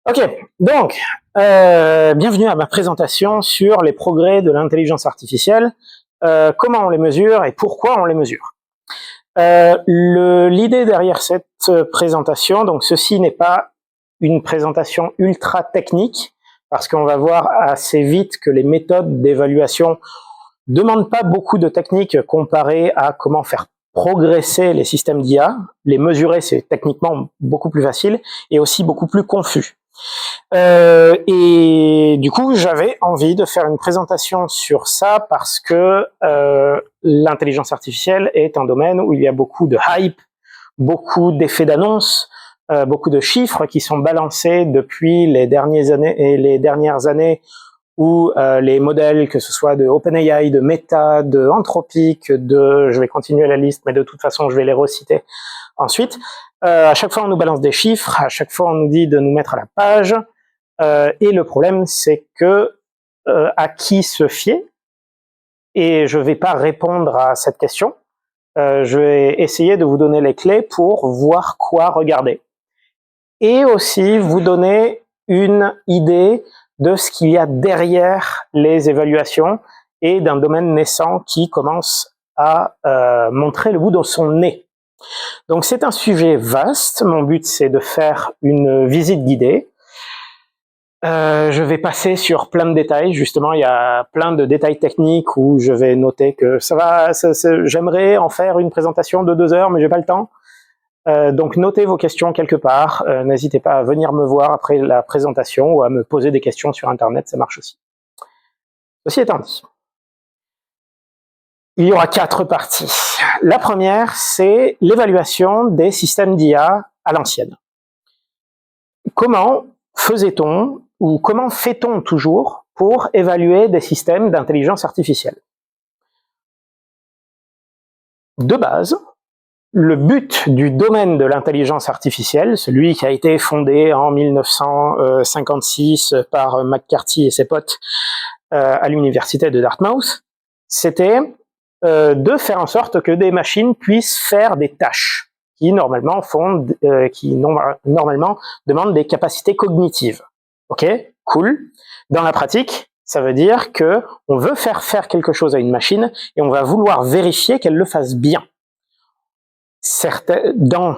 Ok, donc, bienvenue à ma présentation sur les progrès de l'intelligence artificielle, comment on les mesure et pourquoi on les mesure. L'idée derrière cette présentation, donc ceci n'est pas une présentation ultra technique, parce qu'on va voir assez vite que les méthodes d'évaluation demandent pas beaucoup de techniques comparées à comment faire progresser les systèmes d'IA. Les mesurer, c'est techniquement beaucoup plus facile et aussi beaucoup plus confus. Et du coup, j'avais envie de faire une présentation sur ça parce que l'intelligence artificielle est un domaine où il y a beaucoup de hype, beaucoup d'effets d'annonce, beaucoup de chiffres qui sont balancés depuis les dernières années où les modèles, que ce soit de OpenAI, de Meta, de Anthropic, je vais continuer la liste, mais de toute façon, je vais les reciter ensuite. À chaque fois, on nous balance des chiffres, à chaque fois, on nous dit de nous mettre à la page. Et le problème, c'est que à qui se fier? Et je ne vais pas répondre à cette question. Je vais essayer de vous donner les clés pour voir quoi regarder. Et aussi vous donner une idée de ce qu'il y a derrière les évaluations et d'un domaine naissant qui commence à montrer le bout de son nez. Donc c'est un sujet vaste. Mon but, c'est de faire une visite guidée. Je vais passer sur plein de détails. Justement, il y a plein de détails techniques où je vais noter que j'aimerais en faire une présentation de 2 heures, mais j'ai pas le temps. Donc notez vos questions quelque part. N'hésitez pas à venir me voir après la présentation ou à me poser des questions sur Internet, ça marche aussi. Ceci étant dit, il y aura 4 parties. La première, c'est l'évaluation des systèmes d'IA à l'ancienne. Comment faisait-on ou comment fait-on toujours pour évaluer des systèmes d'intelligence artificielle? De base, le but du domaine de l'intelligence artificielle, celui qui a été fondé en 1956 par McCarthy et ses potes à l'université de Dartmouth, c'était de faire en sorte que des machines puissent faire des tâches qui normalement demandent des capacités cognitives. Ok, cool. Dans la pratique, ça veut dire que on veut faire quelque chose à une machine et on va vouloir vérifier qu'elle le fasse bien. Dans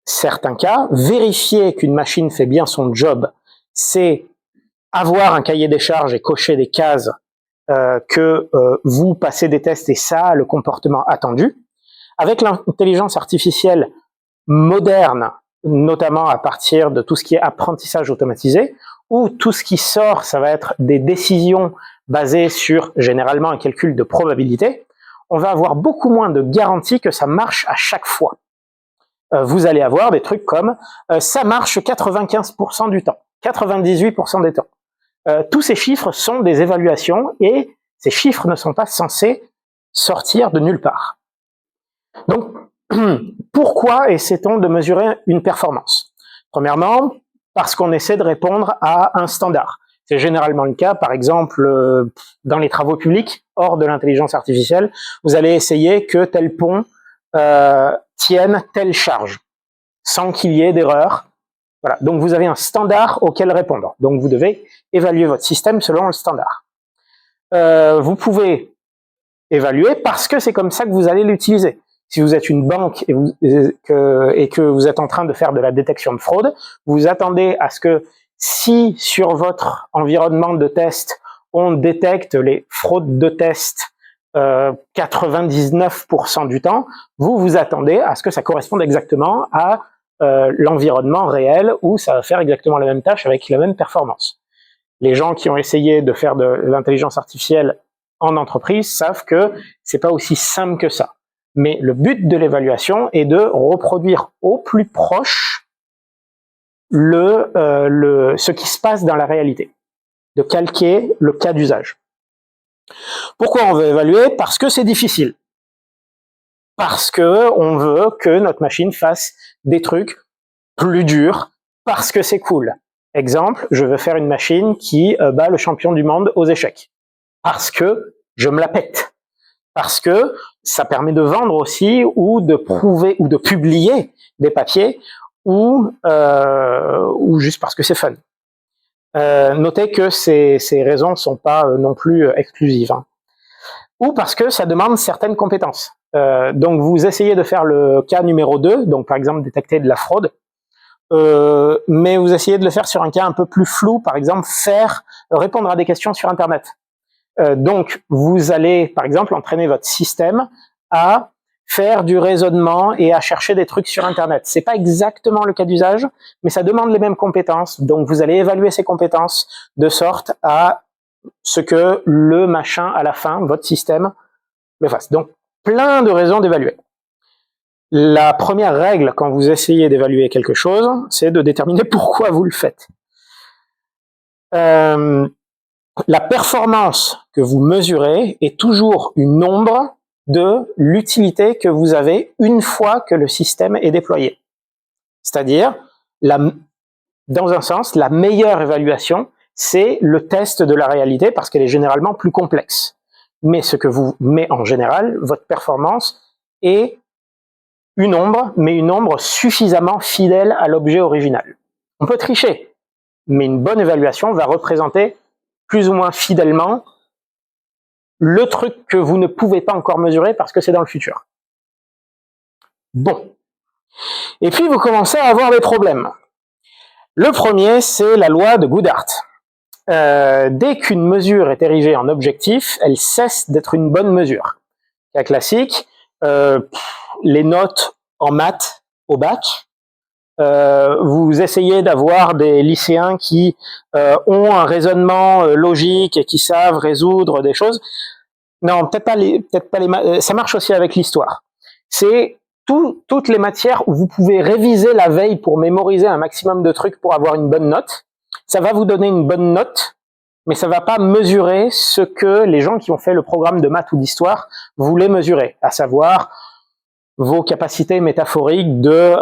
certains cas, vérifier qu'une machine fait bien son job, c'est avoir un cahier des charges et cocher des cases que vous passez des tests et ça a le comportement attendu. Avec l'intelligence artificielle moderne, notamment à partir de tout ce qui est apprentissage automatisé, où tout ce qui sort, ça va être des décisions basées sur généralement un calcul de probabilité, on va avoir beaucoup moins de garanties que ça marche à chaque fois. Vous allez avoir des trucs comme ça marche 95% du temps, 98% des temps. Tous ces chiffres sont des évaluations et ces chiffres ne sont pas censés sortir de nulle part. Donc, pourquoi essaie-t-on de mesurer une performance? Premièrement, parce qu'on essaie de répondre à un standard. C'est généralement le cas, par exemple, dans les travaux publics, hors de l'intelligence artificielle, vous allez essayer que tel pont tienne telle charge, sans qu'il y ait d'erreur. Voilà. Donc, vous avez un standard auquel répondre. Donc, vous devez évaluer votre système selon le standard. Vous pouvez évaluer parce que c'est comme ça que vous allez l'utiliser. Si vous êtes une banque et que vous êtes en train de faire de la détection de fraude, vous attendez à ce que si sur votre environnement de test, on détecte les fraudes de test 99% du temps, vous attendez à ce que ça corresponde exactement à l'environnement réel où ça va faire exactement la même tâche avec la même performance. Les gens qui ont essayé de faire de l'intelligence artificielle en entreprise savent que c'est pas aussi simple que ça. Mais le but de l'évaluation est de reproduire au plus proche ce qui se passe dans la réalité, de calquer le cas d'usage. Pourquoi on veut évaluer? Parce que c'est difficile. Parce que on veut que notre machine fasse des trucs plus durs, parce que c'est cool. Exemple, je veux faire une machine qui bat le champion du monde aux échecs. Parce que je me la pète. Parce que ça permet de vendre aussi ou de prouver ou de publier des papiers ou juste parce que c'est fun. Notez que ces raisons ne sont pas non plus exclusives, hein. Ou parce que ça demande certaines compétences. Donc vous essayez de faire le cas numéro 2, donc par exemple détecter de la fraude, mais vous essayez de le faire sur un cas un peu plus flou, par exemple répondre à des questions sur Internet. Donc vous allez par exemple entraîner votre système à faire du raisonnement et à chercher des trucs sur Internet. C'est pas exactement le cas d'usage, mais ça demande les mêmes compétences. Donc vous allez évaluer ces compétences de sorte à ce que le machin à la fin, votre système, le fasse. Donc plein de raisons d'évaluer. La première règle quand vous essayez d'évaluer quelque chose, c'est de déterminer pourquoi vous le faites. La performance que vous mesurez est toujours une ombre de l'utilité que vous avez une fois que le système est déployé. C'est-à-dire, dans un sens, la meilleure évaluation, c'est le test de la réalité parce qu'elle est généralement plus complexe. Mais en général, votre performance est une ombre, mais une ombre suffisamment fidèle à l'objet original. On peut tricher, mais une bonne évaluation va représenter plus ou moins fidèlement le truc que vous ne pouvez pas encore mesurer parce que c'est dans le futur. Bon. Et puis vous commencez à avoir des problèmes. Le premier, c'est la loi de Goodhart. Dès qu'une mesure est érigée en objectif, elle cesse d'être une bonne mesure. Cas classique, les notes en maths au bac, vous essayez d'avoir des lycéens qui ont un raisonnement logique et qui savent résoudre des choses. Non, peut-être pas les maths. Ça marche aussi avec l'histoire. C'est toutes les matières où vous pouvez réviser la veille pour mémoriser un maximum de trucs pour avoir une bonne note. Ça va vous donner une bonne note, mais ça va pas mesurer ce que les gens qui ont fait le programme de maths ou d'histoire voulaient mesurer, à savoir vos capacités métaphoriques de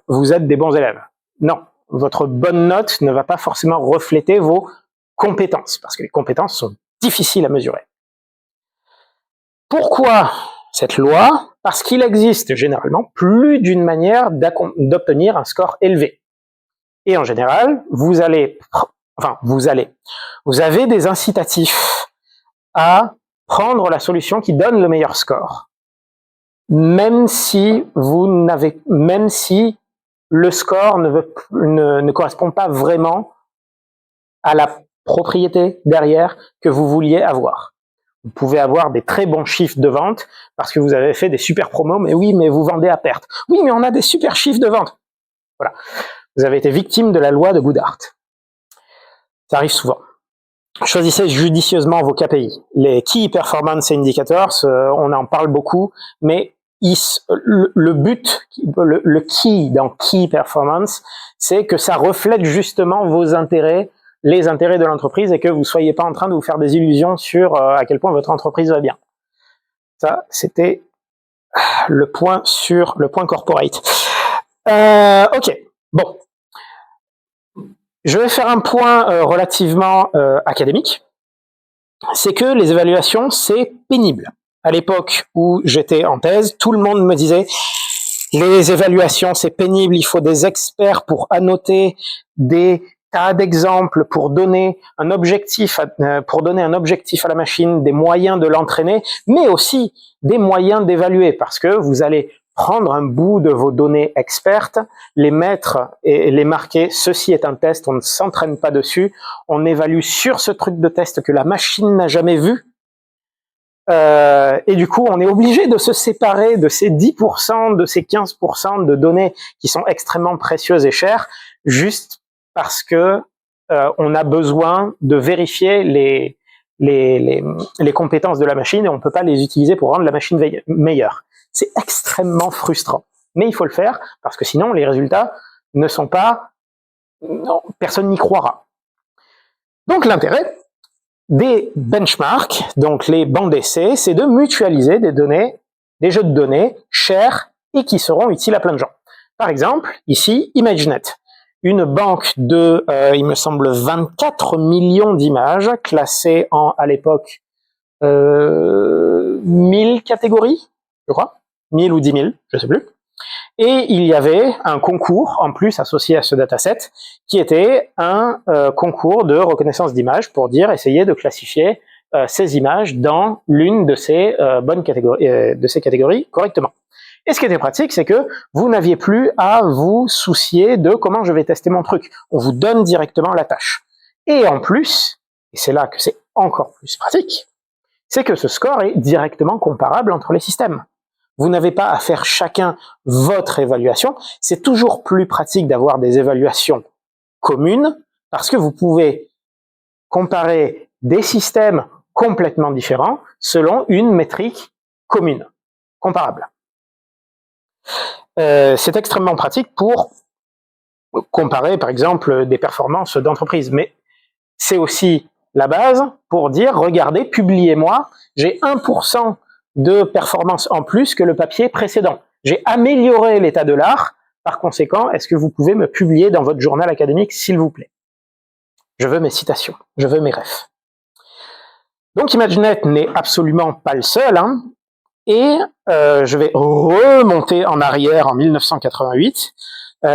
vous êtes des bons élèves. Non, votre bonne note ne va pas forcément refléter vos compétences, parce que les compétences sont difficiles à mesurer. Pourquoi cette loi? Parce qu'il existe généralement plus d'une manière d'obtenir un score élevé. Et en général, vous avez des incitatifs à prendre la solution qui donne le meilleur score. Même si le score ne correspond pas vraiment à la propriété derrière que vous vouliez avoir. Vous pouvez avoir des très bons chiffres de vente parce que vous avez fait des super promos, mais oui, mais vous vendez à perte. Oui, mais on a des super chiffres de vente. Voilà. Vous avez été victime de la loi de Goodhart. Ça arrive souvent. Choisissez judicieusement vos KPI. Les Key Performance Indicators, on en parle beaucoup, mais le but, le key dans Key Performance, c'est que ça reflète justement vos intérêts, les intérêts de l'entreprise, et que vous ne soyez pas en train de vous faire des illusions sur à quel point votre entreprise va bien. Ça, c'était le point sur le point corporate. Ok, bon. Je vais faire un point relativement académique. C'est que les évaluations, c'est pénible. À l'époque où j'étais en thèse, tout le monde me disait les évaluations, c'est pénible, il faut des experts pour annoter des tas d'exemples, pour donner un objectif à la machine, des moyens de l'entraîner, mais aussi des moyens d'évaluer, parce que vous allez prendre un bout de vos données expertes, les mettre et les marquer, ceci est un test, on ne s'entraîne pas dessus, on évalue sur ce truc de test que la machine n'a jamais vu, et du coup on est obligé de se séparer de ces 10%, de ces 15% de données qui sont extrêmement précieuses et chères, juste parce que on a besoin de vérifier les compétences de la machine et on ne peut pas les utiliser pour rendre la machine meilleure. C'est extrêmement frustrant. Mais il faut le faire parce que sinon les résultats ne sont pas... Non, personne n'y croira. Donc l'intérêt des benchmarks, donc les bancs d'essai, c'est de mutualiser des données, des jeux de données chers et qui seront utiles à plein de gens. Par exemple, ici, ImageNet, une banque de, il me semble, 24 millions d'images classées en, à l'époque, 1000 catégories, je crois, 1000 ou 10 000, je sais plus. Et il y avait un concours, en plus, associé à ce dataset, qui était un concours de reconnaissance d'images pour dire, essayer de classifier ces images dans l'une de ces bonnes catégories, de ces catégories correctement. Et ce qui était pratique, c'est que vous n'aviez plus à vous soucier de comment je vais tester mon truc. On vous donne directement la tâche. Et en plus, et c'est là que c'est encore plus pratique, c'est que ce score est directement comparable entre les systèmes. Vous n'avez pas à faire chacun votre évaluation. C'est toujours plus pratique d'avoir des évaluations communes parce que vous pouvez comparer des systèmes complètement différents selon une métrique commune, comparable. C'est extrêmement pratique pour comparer, par exemple, des performances d'entreprise, mais c'est aussi la base pour dire, regardez, publiez-moi, j'ai 1% de performance en plus que le papier précédent. J'ai amélioré l'état de l'art, par conséquent, est-ce que vous pouvez me publier dans votre journal académique, s'il vous plaît? Je veux mes citations, je veux mes refs. Donc ImageNet n'est absolument pas le seul, hein, et je vais remonter en arrière en 1988.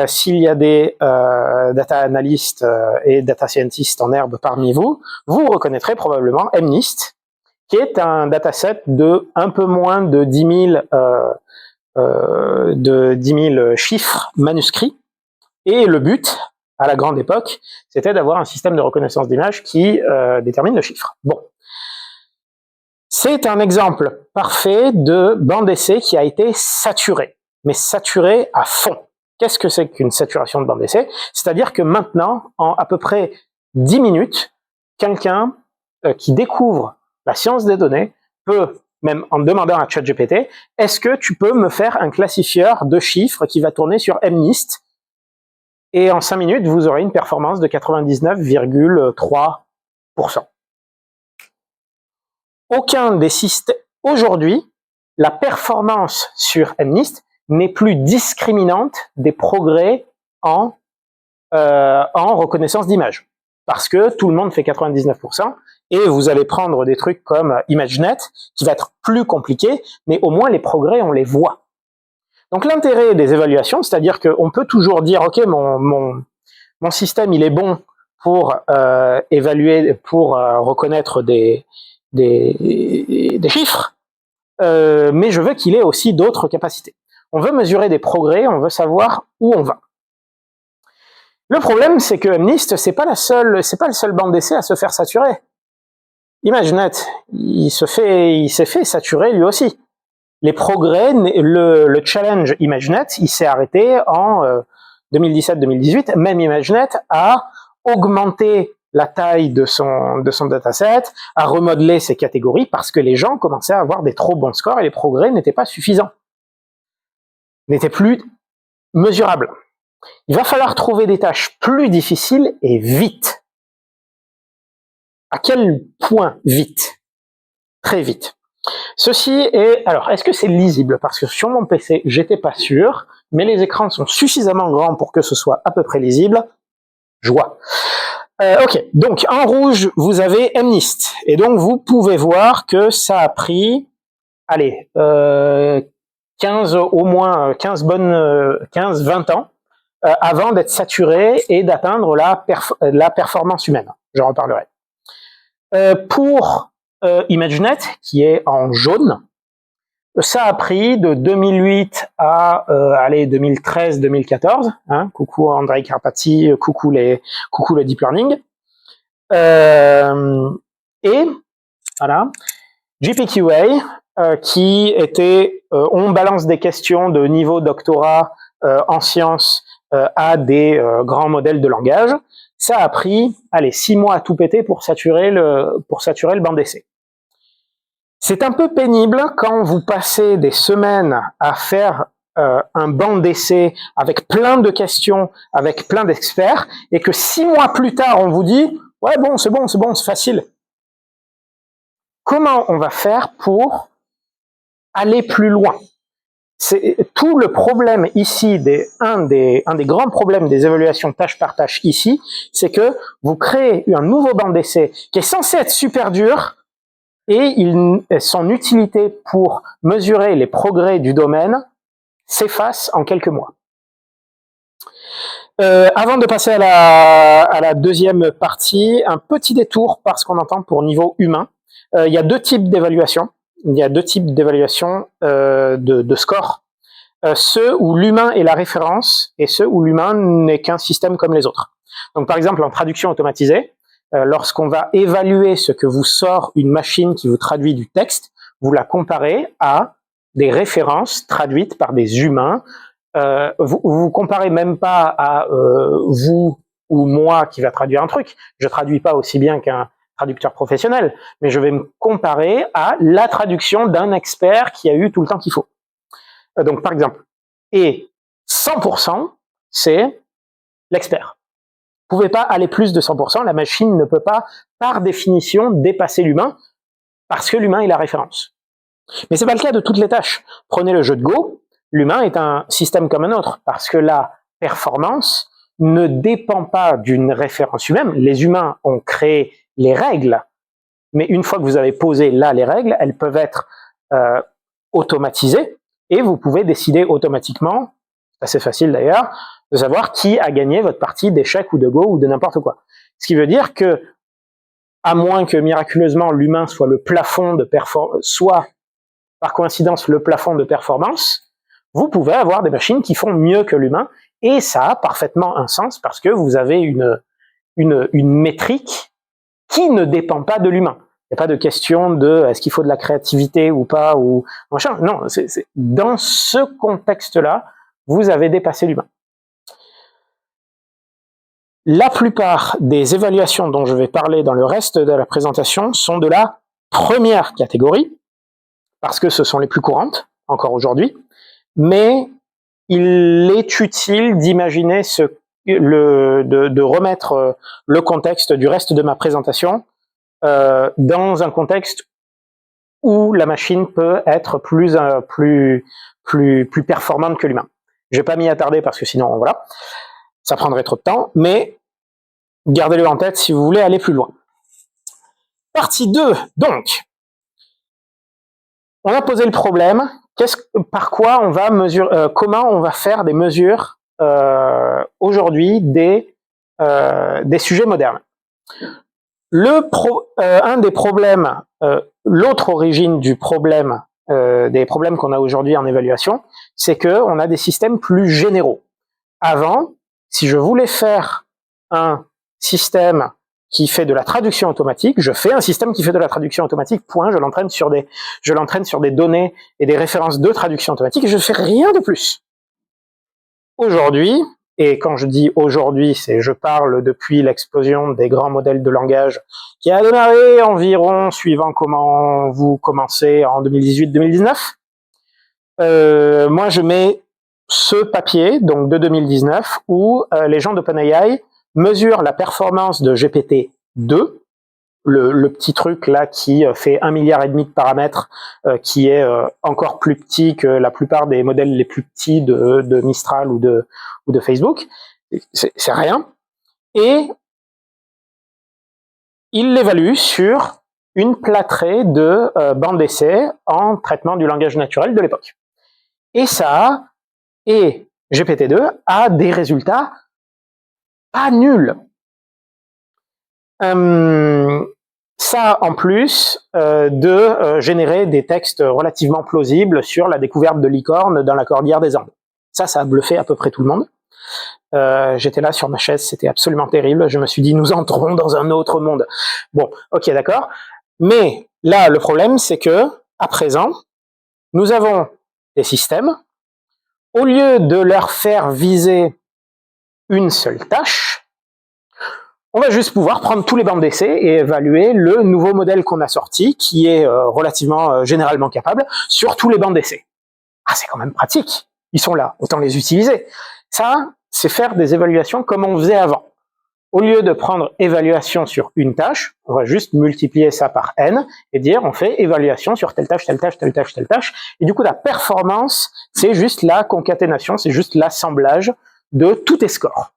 S'il y a des data analystes et data scientists en herbe parmi vous, vous reconnaîtrez probablement MNIST, qui est un dataset de un peu moins de 10 000 chiffres manuscrits. Et le but, à la grande époque, c'était d'avoir un système de reconnaissance d'image qui détermine le chiffre. Bon. C'est un exemple parfait de bande d'essai qui a été saturé, mais saturé à fond. Qu'est-ce que c'est qu'une saturation de bande d'essai? C'est-à-dire que maintenant, en à peu près 10 minutes, quelqu'un qui découvre la science des données peut, même en demandant à ChatGPT, est-ce que tu peux me faire un classifieur de chiffres qui va tourner sur MNIST? Et en 5 minutes, vous aurez une performance de 99,3%. Aucun des systèmes... Aujourd'hui, la performance sur MNIST n'est plus discriminante des progrès en reconnaissance d'image. Parce que tout le monde fait 99%, et vous allez prendre des trucs comme ImageNet, qui va être plus compliqué, mais au moins les progrès, on les voit. Donc l'intérêt des évaluations, c'est-à-dire qu'on peut toujours dire, ok, mon système, il est bon pour évaluer, pour reconnaître des chiffres, mais je veux qu'il ait aussi d'autres capacités. On veut mesurer des progrès, on veut savoir où on va. Le problème, c'est que MNIST, c'est pas le seul bande d'essai à se faire saturer. ImageNet, il s'est fait saturer lui aussi. Les progrès, le challenge ImageNet, il s'est arrêté en 2017-2018. Même ImageNet a augmenté la taille de son dataset, a remodelé ses catégories parce que les gens commençaient à avoir des trop bons scores et les progrès n'étaient pas suffisants, n'étaient plus mesurables. Il va falloir trouver des tâches plus difficiles et vite. À quel point vite? Très vite. Ceci est... Alors, est-ce que c'est lisible? Parce que sur mon PC, j'étais pas sûr, mais les écrans sont suffisamment grands pour que ce soit à peu près lisible. Je vois. Ok, donc en rouge, vous avez MNIST. Et donc, vous pouvez voir que ça a pris, allez, 15, au moins 15-20 ans avant d'être saturé et d'atteindre la performance humaine. J'en reparlerai. Pour ImageNet, qui est en jaune, ça a pris de 2008 à 2013-2014. Hein, coucou Andrei Karpathy, coucou le deep learning. Et voilà, GPQA, qui était, on balance des questions de niveau doctorat en sciences à des grands modèles de langage. Ça a pris, 6 mois à tout péter pour saturer le banc d'essai. C'est un peu pénible quand vous passez des semaines à faire un banc d'essai avec plein de questions, avec plein d'experts, et que 6 mois plus tard, on vous dit « Ouais, bon, c'est facile ». Comment on va faire pour aller plus loin? C'est tout le problème ici, un des grands problèmes des évaluations tâche par tâche ici, c'est que vous créez un nouveau banc d'essai qui est censé être super dur, et son utilité pour mesurer les progrès du domaine s'efface en quelques mois. Avant de passer à la deuxième partie, un petit détour par ce qu'on entend pour niveau humain. Il y a deux types d'évaluation. Il y a deux types d'évaluation de score. Ceux où l'humain est la référence et ceux où l'humain n'est qu'un système comme les autres. Donc par exemple en traduction automatisée, lorsqu'on va évaluer ce que vous sort une machine qui vous traduit du texte, vous la comparez à des références traduites par des humains. Vous comparez même pas à vous ou moi qui va traduire un truc. Je traduis pas aussi bien qu'un traducteur professionnel, mais je vais me comparer à la traduction d'un expert qui a eu tout le temps qu'il faut. Donc par exemple, et 100%, c'est l'expert. Vous ne pouvez pas aller plus de 100%, la machine ne peut pas, par définition, dépasser l'humain, parce que l'humain est la référence. Mais c'est pas le cas de toutes les tâches. Prenez le jeu de Go, l'humain est un système comme un autre, parce que la performance ne dépend pas d'une référence humaine. Les humains ont créé les règles, mais une fois que vous avez posé là les règles, elles peuvent être automatisées, et vous pouvez décider automatiquement, c'est assez facile d'ailleurs, de savoir qui a gagné votre partie d'échecs ou de Go ou de n'importe quoi. Ce qui veut dire que, à moins que miraculeusement l'humain soit le plafond de performance, soit par coïncidence le plafond de performance, vous pouvez avoir des machines qui font mieux que l'humain, et ça a parfaitement un sens parce que vous avez une métrique qui ne dépend pas de l'humain. Il n'y a pas de question de est-ce qu'il faut de la créativité ou pas, ou machin. Non, dans ce contexte-là, vous avez dépassé l'humain. La plupart des évaluations dont je vais parler dans le reste de la présentation sont de la première catégorie, parce que ce sont les plus courantes, encore aujourd'hui, mais il est utile d'imaginer de remettre le contexte du reste de ma présentation dans un contexte où la machine peut être plus performante que l'humain. Je vais pas m'y attarder parce que sinon, voilà, ça prendrait trop de temps, mais gardez-le en tête si vous voulez aller plus loin. Partie 2, donc. On a posé le problème, par quoi on va mesurer, comment on va faire des mesures aujourd'hui des sujets modernes. Un des problèmes, l'autre origine du problème, des problèmes qu'on a aujourd'hui en évaluation, c'est qu'on a des systèmes plus généraux. Avant, si je voulais faire un système qui fait de la traduction automatique, je fais un système qui fait de la traduction automatique, point, je l'entraîne sur des données et des références de traduction automatique, et je ne fais rien de plus. Aujourd'hui, et quand je dis aujourd'hui, je parle depuis l'explosion des grands modèles de langage qui a démarré environ, suivant comment vous commencez, en 2018-2019. Moi, je mets ce papier, donc de 2019, où les gens d'OpenAI mesurent la performance de GPT-2, le petit truc là qui fait 1,5 milliard de paramètres, qui est encore plus petit que la plupart des modèles les plus petits de Mistral ou de Facebook. C'est rien. Et il l'évalue sur une plâtrée de bandes d'essai en traitement du langage naturel de l'époque. Et GPT-2 a des résultats pas nuls. Ça, en plus de générer des textes relativement plausibles sur la découverte de licornes dans la cordillère des Andes. Ça a bluffé à peu près tout le monde. J'étais là sur ma chaise, c'était absolument terrible. Je me suis dit, nous entrons dans un autre monde. Bon, ok, d'accord. Mais là, le problème, c'est que, à présent, nous avons des systèmes, au lieu de leur faire viser une seule tâche, on va juste pouvoir prendre tous les bancs d'essai et évaluer le nouveau modèle qu'on a sorti, qui est relativement généralement capable, sur tous les bancs d'essai. Ah, c'est quand même pratique. Ils sont là, autant les utiliser. Ça, c'est faire des évaluations comme on faisait avant. Au lieu de prendre évaluation sur une tâche, on va juste multiplier ça par n et dire on fait évaluation sur telle tâche, telle tâche, telle tâche, telle tâche. Et du coup, la performance, c'est juste la concaténation, c'est juste l'assemblage de tous tes scores.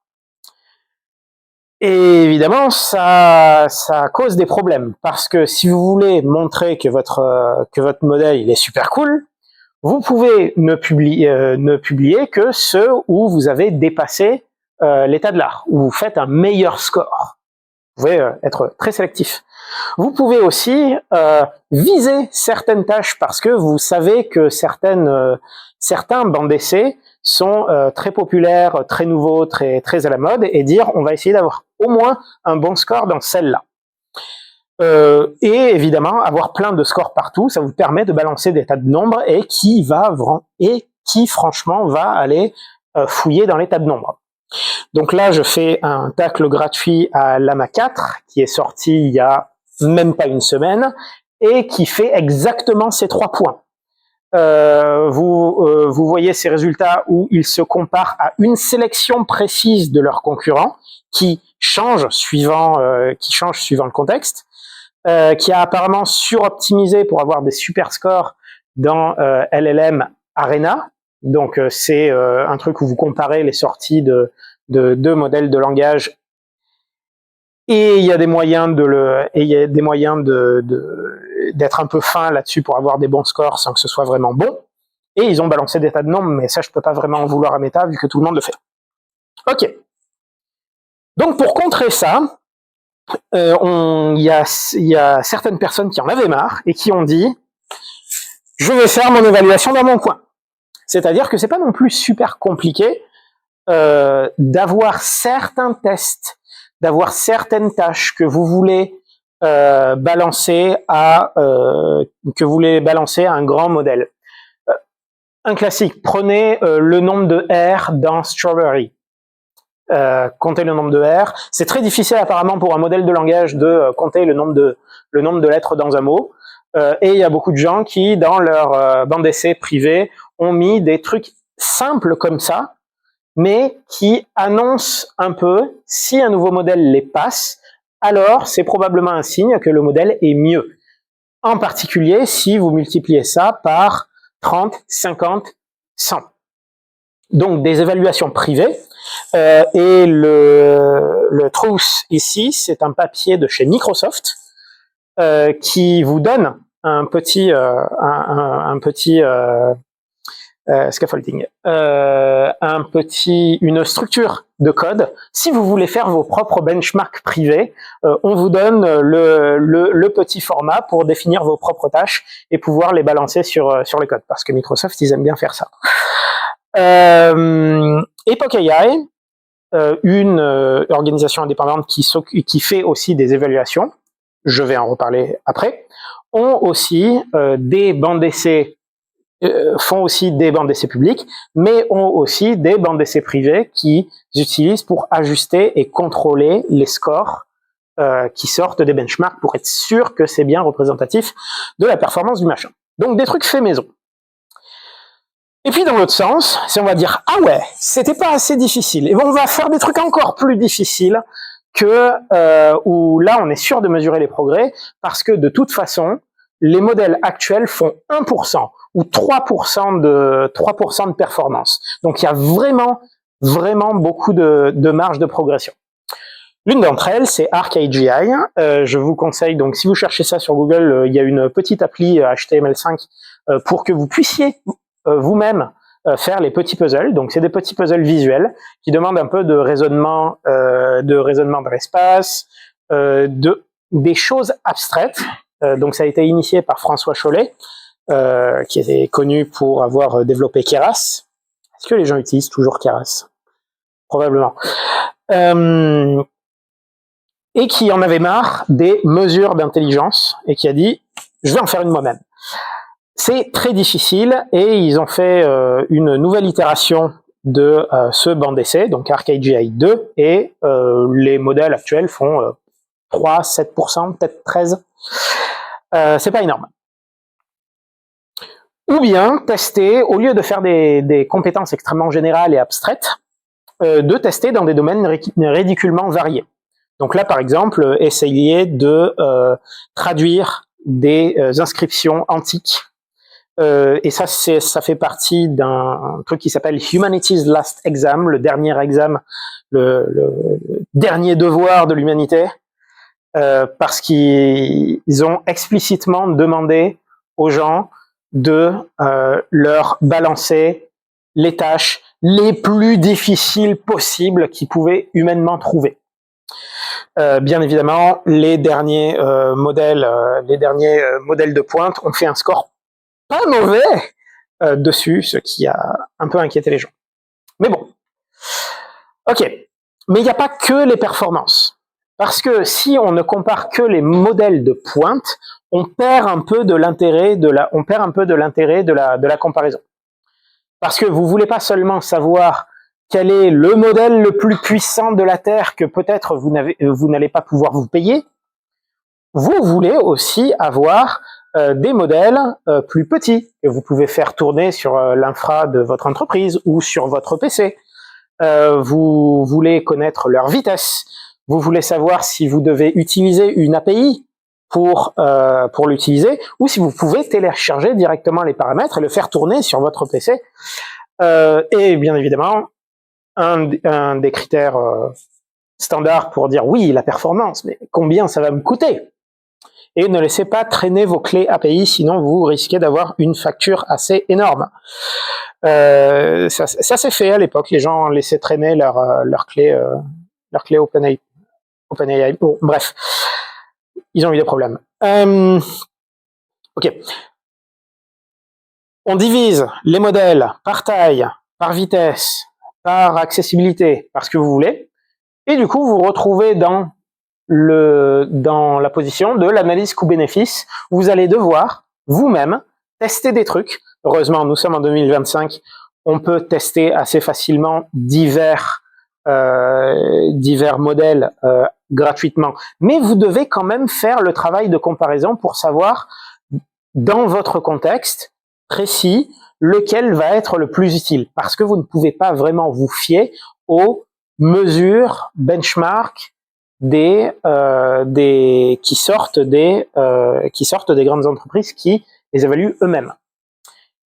Et évidemment, ça cause des problèmes, parce que si vous voulez montrer que votre modèle il est super cool, Vous pouvez ne publier que ceux où vous avez dépassé l'état de l'art, où vous faites un meilleur score. Vous pouvez être très sélectif. Vous pouvez aussi viser certaines tâches parce que vous savez que certains bancs d'essai sont très populaires, très nouveaux, très à la mode, et dire on va essayer d'avoir au moins un bon score dans celle-là. Et évidemment, avoir plein de scores partout, ça vous permet de balancer des tas de nombres et qui franchement va aller fouiller dans les tas de nombres. Donc là, je fais un tacle gratuit à Llama 4 qui est sorti il y a même pas une semaine et qui fait exactement ces 3 points. Vous voyez ces résultats où ils se comparent à une sélection précise de leurs concurrents qui change suivant le contexte, qui a apparemment suroptimisé pour avoir des super scores dans LLM Arena. Donc c'est un truc où vous comparez les sorties de deux modèles de langage et il y a des moyens d'être un peu fin là-dessus pour avoir des bons scores sans que ce soit vraiment bon. Et ils ont balancé des tas de nombres, mais ça je peux pas vraiment en vouloir à Meta vu que tout le monde le fait. Ok. Donc pour contrer ça, il y a certaines personnes qui en avaient marre et qui ont dit je vais faire mon évaluation dans mon coin. C'est-à-dire que c'est pas non plus super compliqué d'avoir certains tests, d'avoir certaines tâches que vous voulez balancer à un grand modèle. Un classique, prenez le nombre de R dans Strawberry. Comptez le nombre de R. C'est très difficile apparemment pour un modèle de langage de compter le nombre de lettres dans un mot. Et il y a beaucoup de gens qui, dans leur bande d'essai privée, ont mis des trucs simples comme ça, mais qui annoncent un peu, si un nouveau modèle les passe, alors c'est probablement un signe que le modèle est mieux. En particulier, si vous multipliez ça par 30, 50, 100. Donc des évaluations privées. Et le truth ici, c'est un papier de chez Microsoft qui vous donne un petit scaffolding, une structure de code. Si vous voulez faire vos propres benchmarks privés, on vous donne le petit format pour définir vos propres tâches et pouvoir les balancer sur les codes, parce que Microsoft, ils aiment bien faire ça. Epoch AI, une organisation indépendante qui fait aussi des évaluations, je vais en reparler après, ont aussi des bandes d'essai font aussi des bandes d'essai publiques, mais ont aussi des bandes d'essai privées qu'ils utilisent pour ajuster et contrôler les scores qui sortent des benchmarks pour être sûr que c'est bien représentatif de la performance du machin. Donc des trucs faits maison. Et puis dans l'autre sens, si on va dire ah ouais, c'était pas assez difficile, et bon, on va faire des trucs encore plus difficiles que où là on est sûr de mesurer les progrès, parce que de toute façon, les modèles actuels font 1% ou 3% de performance. Donc il y a vraiment beaucoup de marge de progression. L'une d'entre elles, c'est ArcAGI. Je vous conseille, donc si vous cherchez ça sur Google, il y a une petite appli HTML5 pour que vous puissiez vous-même faire les petits puzzles. Donc c'est des petits puzzles visuels qui demandent un peu de raisonnement dans l'espace, des choses abstraites. Donc ça a été initié par François Chollet, qui est connu pour avoir développé Keras. Est-ce que les gens utilisent toujours Keras? Probablement. Et qui en avait marre des mesures d'intelligence et qui a dit « je vais en faire une moi-même ». C'est très difficile et ils ont fait une nouvelle itération de ce banc d'essai, donc ArcAGI 2, et les modèles actuels font 3, 7%, peut-être 13%. C'est pas énorme. Ou bien tester, au lieu de faire des compétences extrêmement générales et abstraites, de tester dans des domaines ridiculement variés. Donc là, par exemple, essayer de traduire des inscriptions antiques. Et ça fait partie d'un truc qui s'appelle Humanity's Last Exam, le dernier examen, le dernier devoir de l'humanité, parce qu'ils ont explicitement demandé aux gens de leur balancer les tâches les plus difficiles possibles qu'ils pouvaient humainement trouver. Bien évidemment, les derniers modèles de pointe ont fait un score pas mauvais dessus, ce qui a un peu inquiété les gens. Mais bon, ok. Mais il n'y a pas que les performances. Parce que si on ne compare que les modèles de pointe, on perd un peu de l'intérêt de la comparaison. Parce que vous voulez pas seulement savoir quel est le modèle le plus puissant de la Terre que peut-être vous n'allez pas pouvoir vous payer, vous voulez aussi avoir des modèles plus petits que vous pouvez faire tourner sur l'infra de votre entreprise ou sur votre PC. Vous voulez connaître leur vitesse, vous voulez savoir si vous devez utiliser une API pour l'utiliser, ou si vous pouvez télécharger directement les paramètres et le faire tourner sur votre PC. Et bien évidemment, un des critères standards pour dire oui, la performance, mais combien ça va me coûter? Et ne laissez pas traîner vos clés API, sinon vous risquez d'avoir une facture assez énorme. Ça s'est fait à l'époque, les gens laissaient traîner leurs clés OpenAI. Bon, bref, ils ont eu des problèmes. Ok. On divise les modèles par taille, par vitesse, par accessibilité, par ce que vous voulez, et du coup vous vous retrouvez dans la position de l'analyse coût-bénéfice, où vous allez devoir vous-même tester des trucs. Heureusement, nous sommes en 2025, on peut tester assez facilement divers modèles gratuitement, mais vous devez quand même faire le travail de comparaison pour savoir, dans votre contexte précis, lequel va être le plus utile, parce que vous ne pouvez pas vraiment vous fier aux mesures benchmark qui sortent des grandes entreprises qui les évaluent eux-mêmes.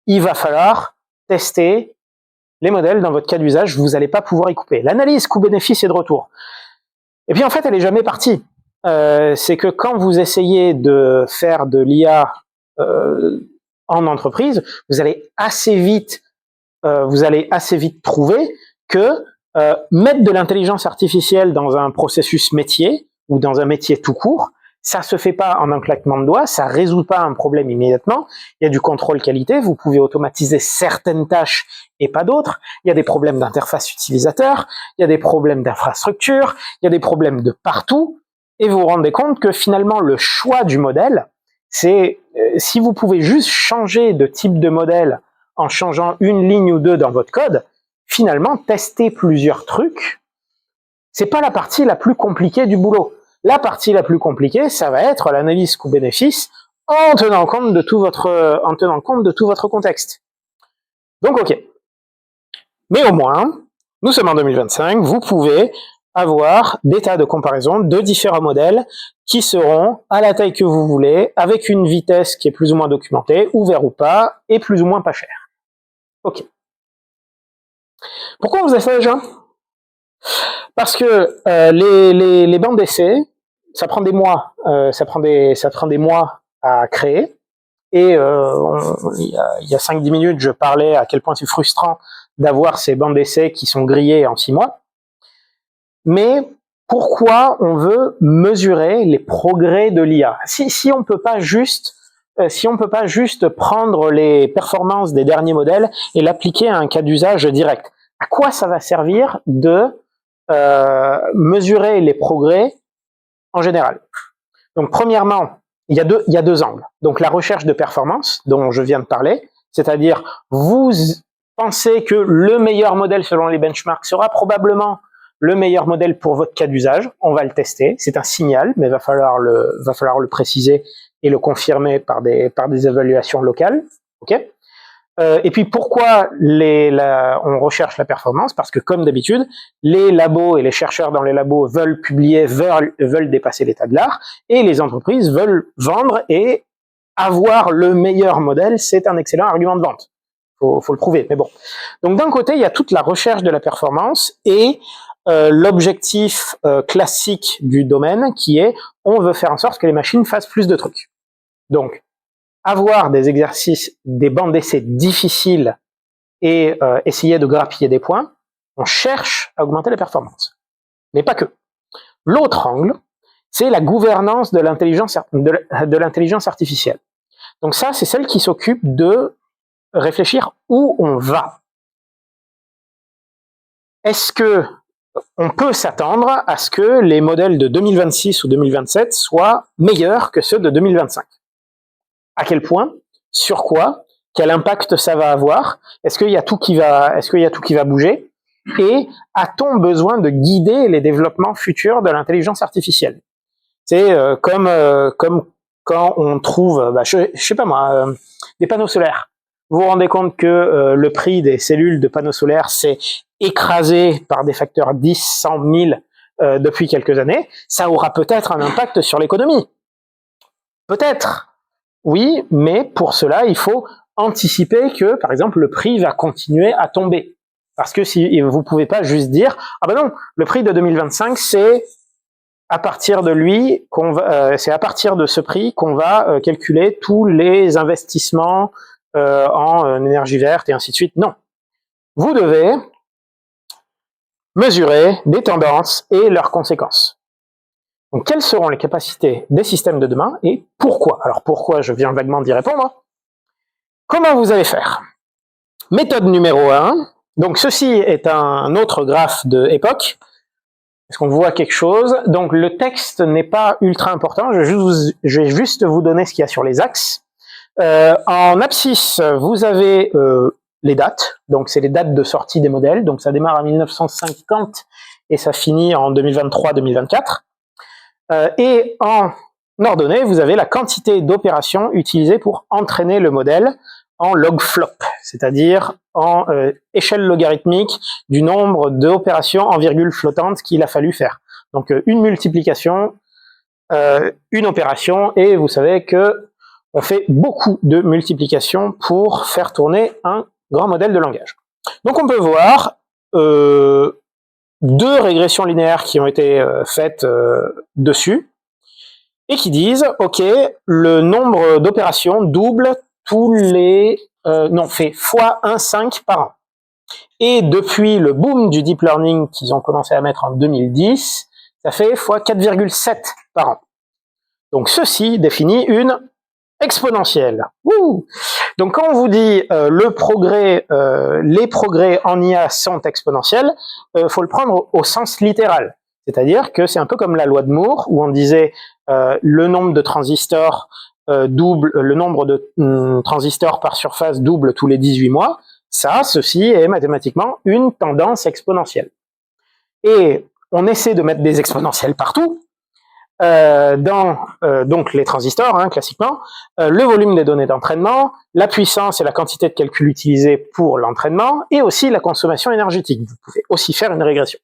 Il va falloir tester les modèles dans votre cas d'usage, vous n'allez pas pouvoir y couper. L'analyse coût-bénéfice est de retour. Et puis en fait, elle est jamais partie. C'est que quand vous essayez de faire de l'IA en entreprise, vous allez assez vite trouver que mettre de l'intelligence artificielle dans un processus métier ou dans un métier tout court, ça se fait pas en un claquement de doigts, ça résout pas un problème immédiatement. Il y a du contrôle qualité, vous pouvez automatiser certaines tâches et pas d'autres. Il y a des problèmes d'interface utilisateur, il y a des problèmes d'infrastructure, il y a des problèmes de partout. Et vous vous rendez compte que finalement le choix du modèle, c'est si vous pouvez juste changer de type de modèle en changeant une ligne ou deux dans votre code, finalement, tester plusieurs trucs, c'est pas la partie la plus compliquée du boulot. La partie la plus compliquée, ça va être l'analyse coût-bénéfice en tenant compte de tout votre contexte. Donc, ok. Mais au moins, nous sommes en 2025, vous pouvez avoir des tas de comparaisons de différents modèles qui seront à la taille que vous voulez, avec une vitesse qui est plus ou moins documentée, ouvert ou pas, et plus ou moins pas cher. Ok. Pourquoi on faisait ça déjà? Parce que les bandes d'essai, ça prend des mois, ça prend des mois à créer. Et il y a 5-10 minutes, je parlais à quel point c'est frustrant d'avoir ces bandes d'essai qui sont grillées en 6 mois. Mais pourquoi on veut mesurer les progrès de l'IA? Si on peut pas juste prendre les performances des derniers modèles et l'appliquer à un cas d'usage direct, à quoi ça va servir de mesurer les progrès en général? Donc premièrement, il y a deux angles. Donc la recherche de performance dont je viens de parler, c'est-à-dire vous pensez que le meilleur modèle selon les benchmarks sera probablement le meilleur modèle pour votre cas d'usage, on va le tester, c'est un signal, mais va falloir le préciser et le confirmer par des évaluations locales. Okay. Et puis pourquoi on recherche la performance? Parce que comme d'habitude, les labos et les chercheurs dans les labos veulent publier, veulent dépasser l'état de l'art, et les entreprises veulent vendre, et avoir le meilleur modèle, c'est un excellent argument de vente. Faut le prouver, mais bon. Donc d'un côté, il y a toute la recherche de la performance et l'objectif classique du domaine qui est on veut faire en sorte que les machines fassent plus de trucs. Donc avoir des exercices, des bancs d'essai difficiles et essayer de grappiller des points, on cherche à augmenter les performances. Mais pas que. L'autre angle, c'est la gouvernance de l'intelligence artificielle. Donc ça, c'est celle qui s'occupe de réfléchir où on va. Est-ce que on peut s'attendre à ce que les modèles de 2026 ou 2027 soient meilleurs que ceux de 2025? À quel point? Sur quoi? Quel impact ça va avoir? Est-ce qu'il y a tout qui va bouger? Et a-t-on besoin de guider les développements futurs de l'intelligence artificielle? C'est comme quand on trouve, je sais pas moi, des panneaux solaires. Vous vous rendez compte que le prix des cellules de panneaux solaires s'est écrasé par des facteurs 10, 100 000 depuis quelques années. Ça aura peut-être un impact sur l'économie. Peut-être. Oui, mais pour cela, il faut anticiper que, par exemple, le prix va continuer à tomber. Parce que si vous pouvez pas juste dire, ah ben non, le prix de 2025, c'est à partir de lui c'est à partir de ce prix qu'on va calculer tous les investissements en énergie verte et ainsi de suite. Non. Vous devez mesurer des tendances et leurs conséquences. Donc, quelles seront les capacités des systèmes de demain et pourquoi? Alors, pourquoi, je viens vaguement d'y répondre. Comment vous allez faire? Méthode numéro 1. Donc, ceci est un autre graphe de époque. Est-ce qu'on voit quelque chose? Donc, le texte n'est pas ultra important. Je vais juste vous donner ce qu'il y a sur les axes. En abscisse, vous avez les dates. Donc, c'est les dates de sortie des modèles. Donc, ça démarre en 1950 et ça finit en 2023-2024. Et en ordonnée, vous avez la quantité d'opérations utilisées pour entraîner le modèle en log flop, c'est-à-dire en échelle logarithmique du nombre d'opérations en virgule flottante qu'il a fallu faire. Donc une multiplication, une opération, et vous savez que on fait beaucoup de multiplications pour faire tourner un grand modèle de langage. Donc on peut voir deux régressions linéaires qui ont été faites dessus et qui disent, ok, le nombre d'opérations double tous les fait fois 1,5 par an. Et depuis le boom du deep learning qu'ils ont commencé à mettre en 2010, ça fait fois 4,7 par an. Donc ceci définit une exponentielle. Wouh! Donc quand on vous dit les progrès en IA sont exponentiels, faut le prendre au sens littéral. C'est-à-dire que c'est un peu comme la loi de Moore où on disait le nombre de transistors double, le nombre de transistors par surface double tous les 18 mois. Ceci est mathématiquement une tendance exponentielle. Et on essaie de mettre des exponentielles partout. Donc les transistors, classiquement, le volume des données d'entraînement, la puissance et la quantité de calcul utilisée pour l'entraînement, et aussi la consommation énergétique. Vous pouvez aussi faire une régression.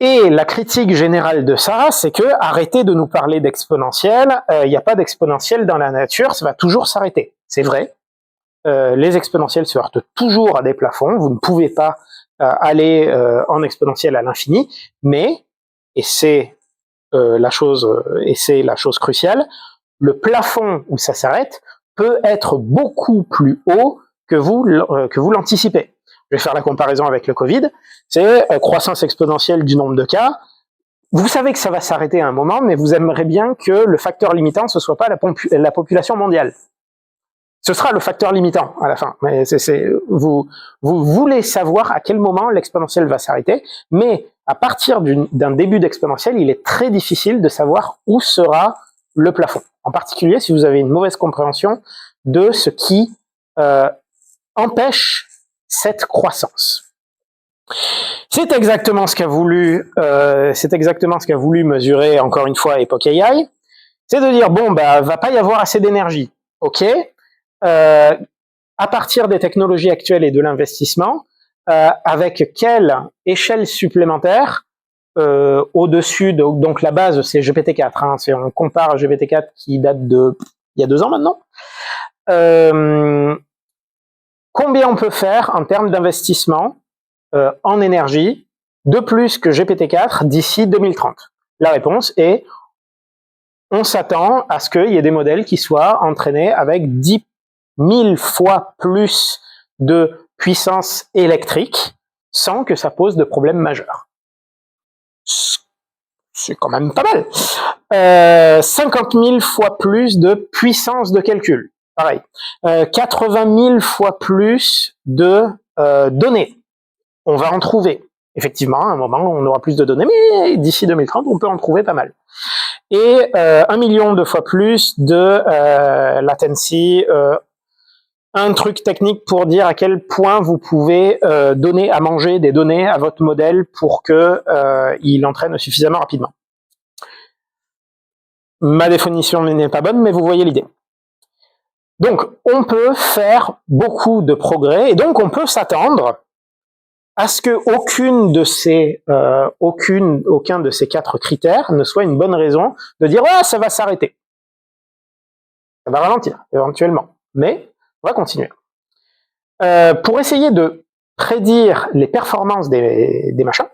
Et la critique générale de ça, c'est que arrêtez de nous parler d'exponentiel, il n'y a pas d'exponentiel dans la nature, ça va toujours s'arrêter. C'est vrai, les exponentiels se heurtent toujours à des plafonds, vous ne pouvez pas aller en exponentiel à l'infini, mais, et c'est la chose cruciale, le plafond où ça s'arrête peut être beaucoup plus haut que vous l'anticipez. Je vais faire la comparaison avec le Covid, c'est croissance exponentielle du nombre de cas. Vous savez que ça va s'arrêter à un moment, mais vous aimeriez bien que le facteur limitant ce soit pas la population mondiale. Ce sera le facteur limitant à la fin. Mais vous voulez savoir à quel moment l'exponentielle va s'arrêter, mais à partir d'un début d'exponentielle, il est très difficile de savoir où sera le plafond. En particulier si vous avez une mauvaise compréhension de ce qui empêche cette croissance. C'est exactement ce qu'a voulu mesurer encore une fois Epoch AI, c'est de dire bon va pas y avoir assez d'énergie, ok, à partir des technologies actuelles et de l'investissement, avec quelle échelle supplémentaire au-dessus de, donc la base c'est GPT-4, on compare à GPT-4 qui date de il y a 2 ans maintenant. Combien on peut faire en termes d'investissement en énergie de plus que GPT-4 d'ici 2030? La réponse est on s'attend à ce qu'il y ait des modèles qui soient entraînés avec 10 000 fois plus de puissance électrique sans que ça pose de problème majeur. C'est quand même pas mal. 50 000 fois plus de puissance de calcul. Pareil. 80 000 fois plus de données. On va en trouver. Effectivement, à un moment, on aura plus de données, mais d'ici 2030, on peut en trouver pas mal. Et 1 million de fois plus de latency. Un truc technique pour dire à quel point vous pouvez donner à manger des données à votre modèle pour que il entraîne suffisamment rapidement. Ma définition n'est pas bonne, mais vous voyez l'idée. Donc, on peut faire beaucoup de progrès, et donc on peut s'attendre à ce que aucun de ces 4 critères ne soit une bonne raison de dire « Ah, ça va s'arrêter ». Ça va ralentir, éventuellement, mais on va continuer. Pour essayer de prédire les performances des machins,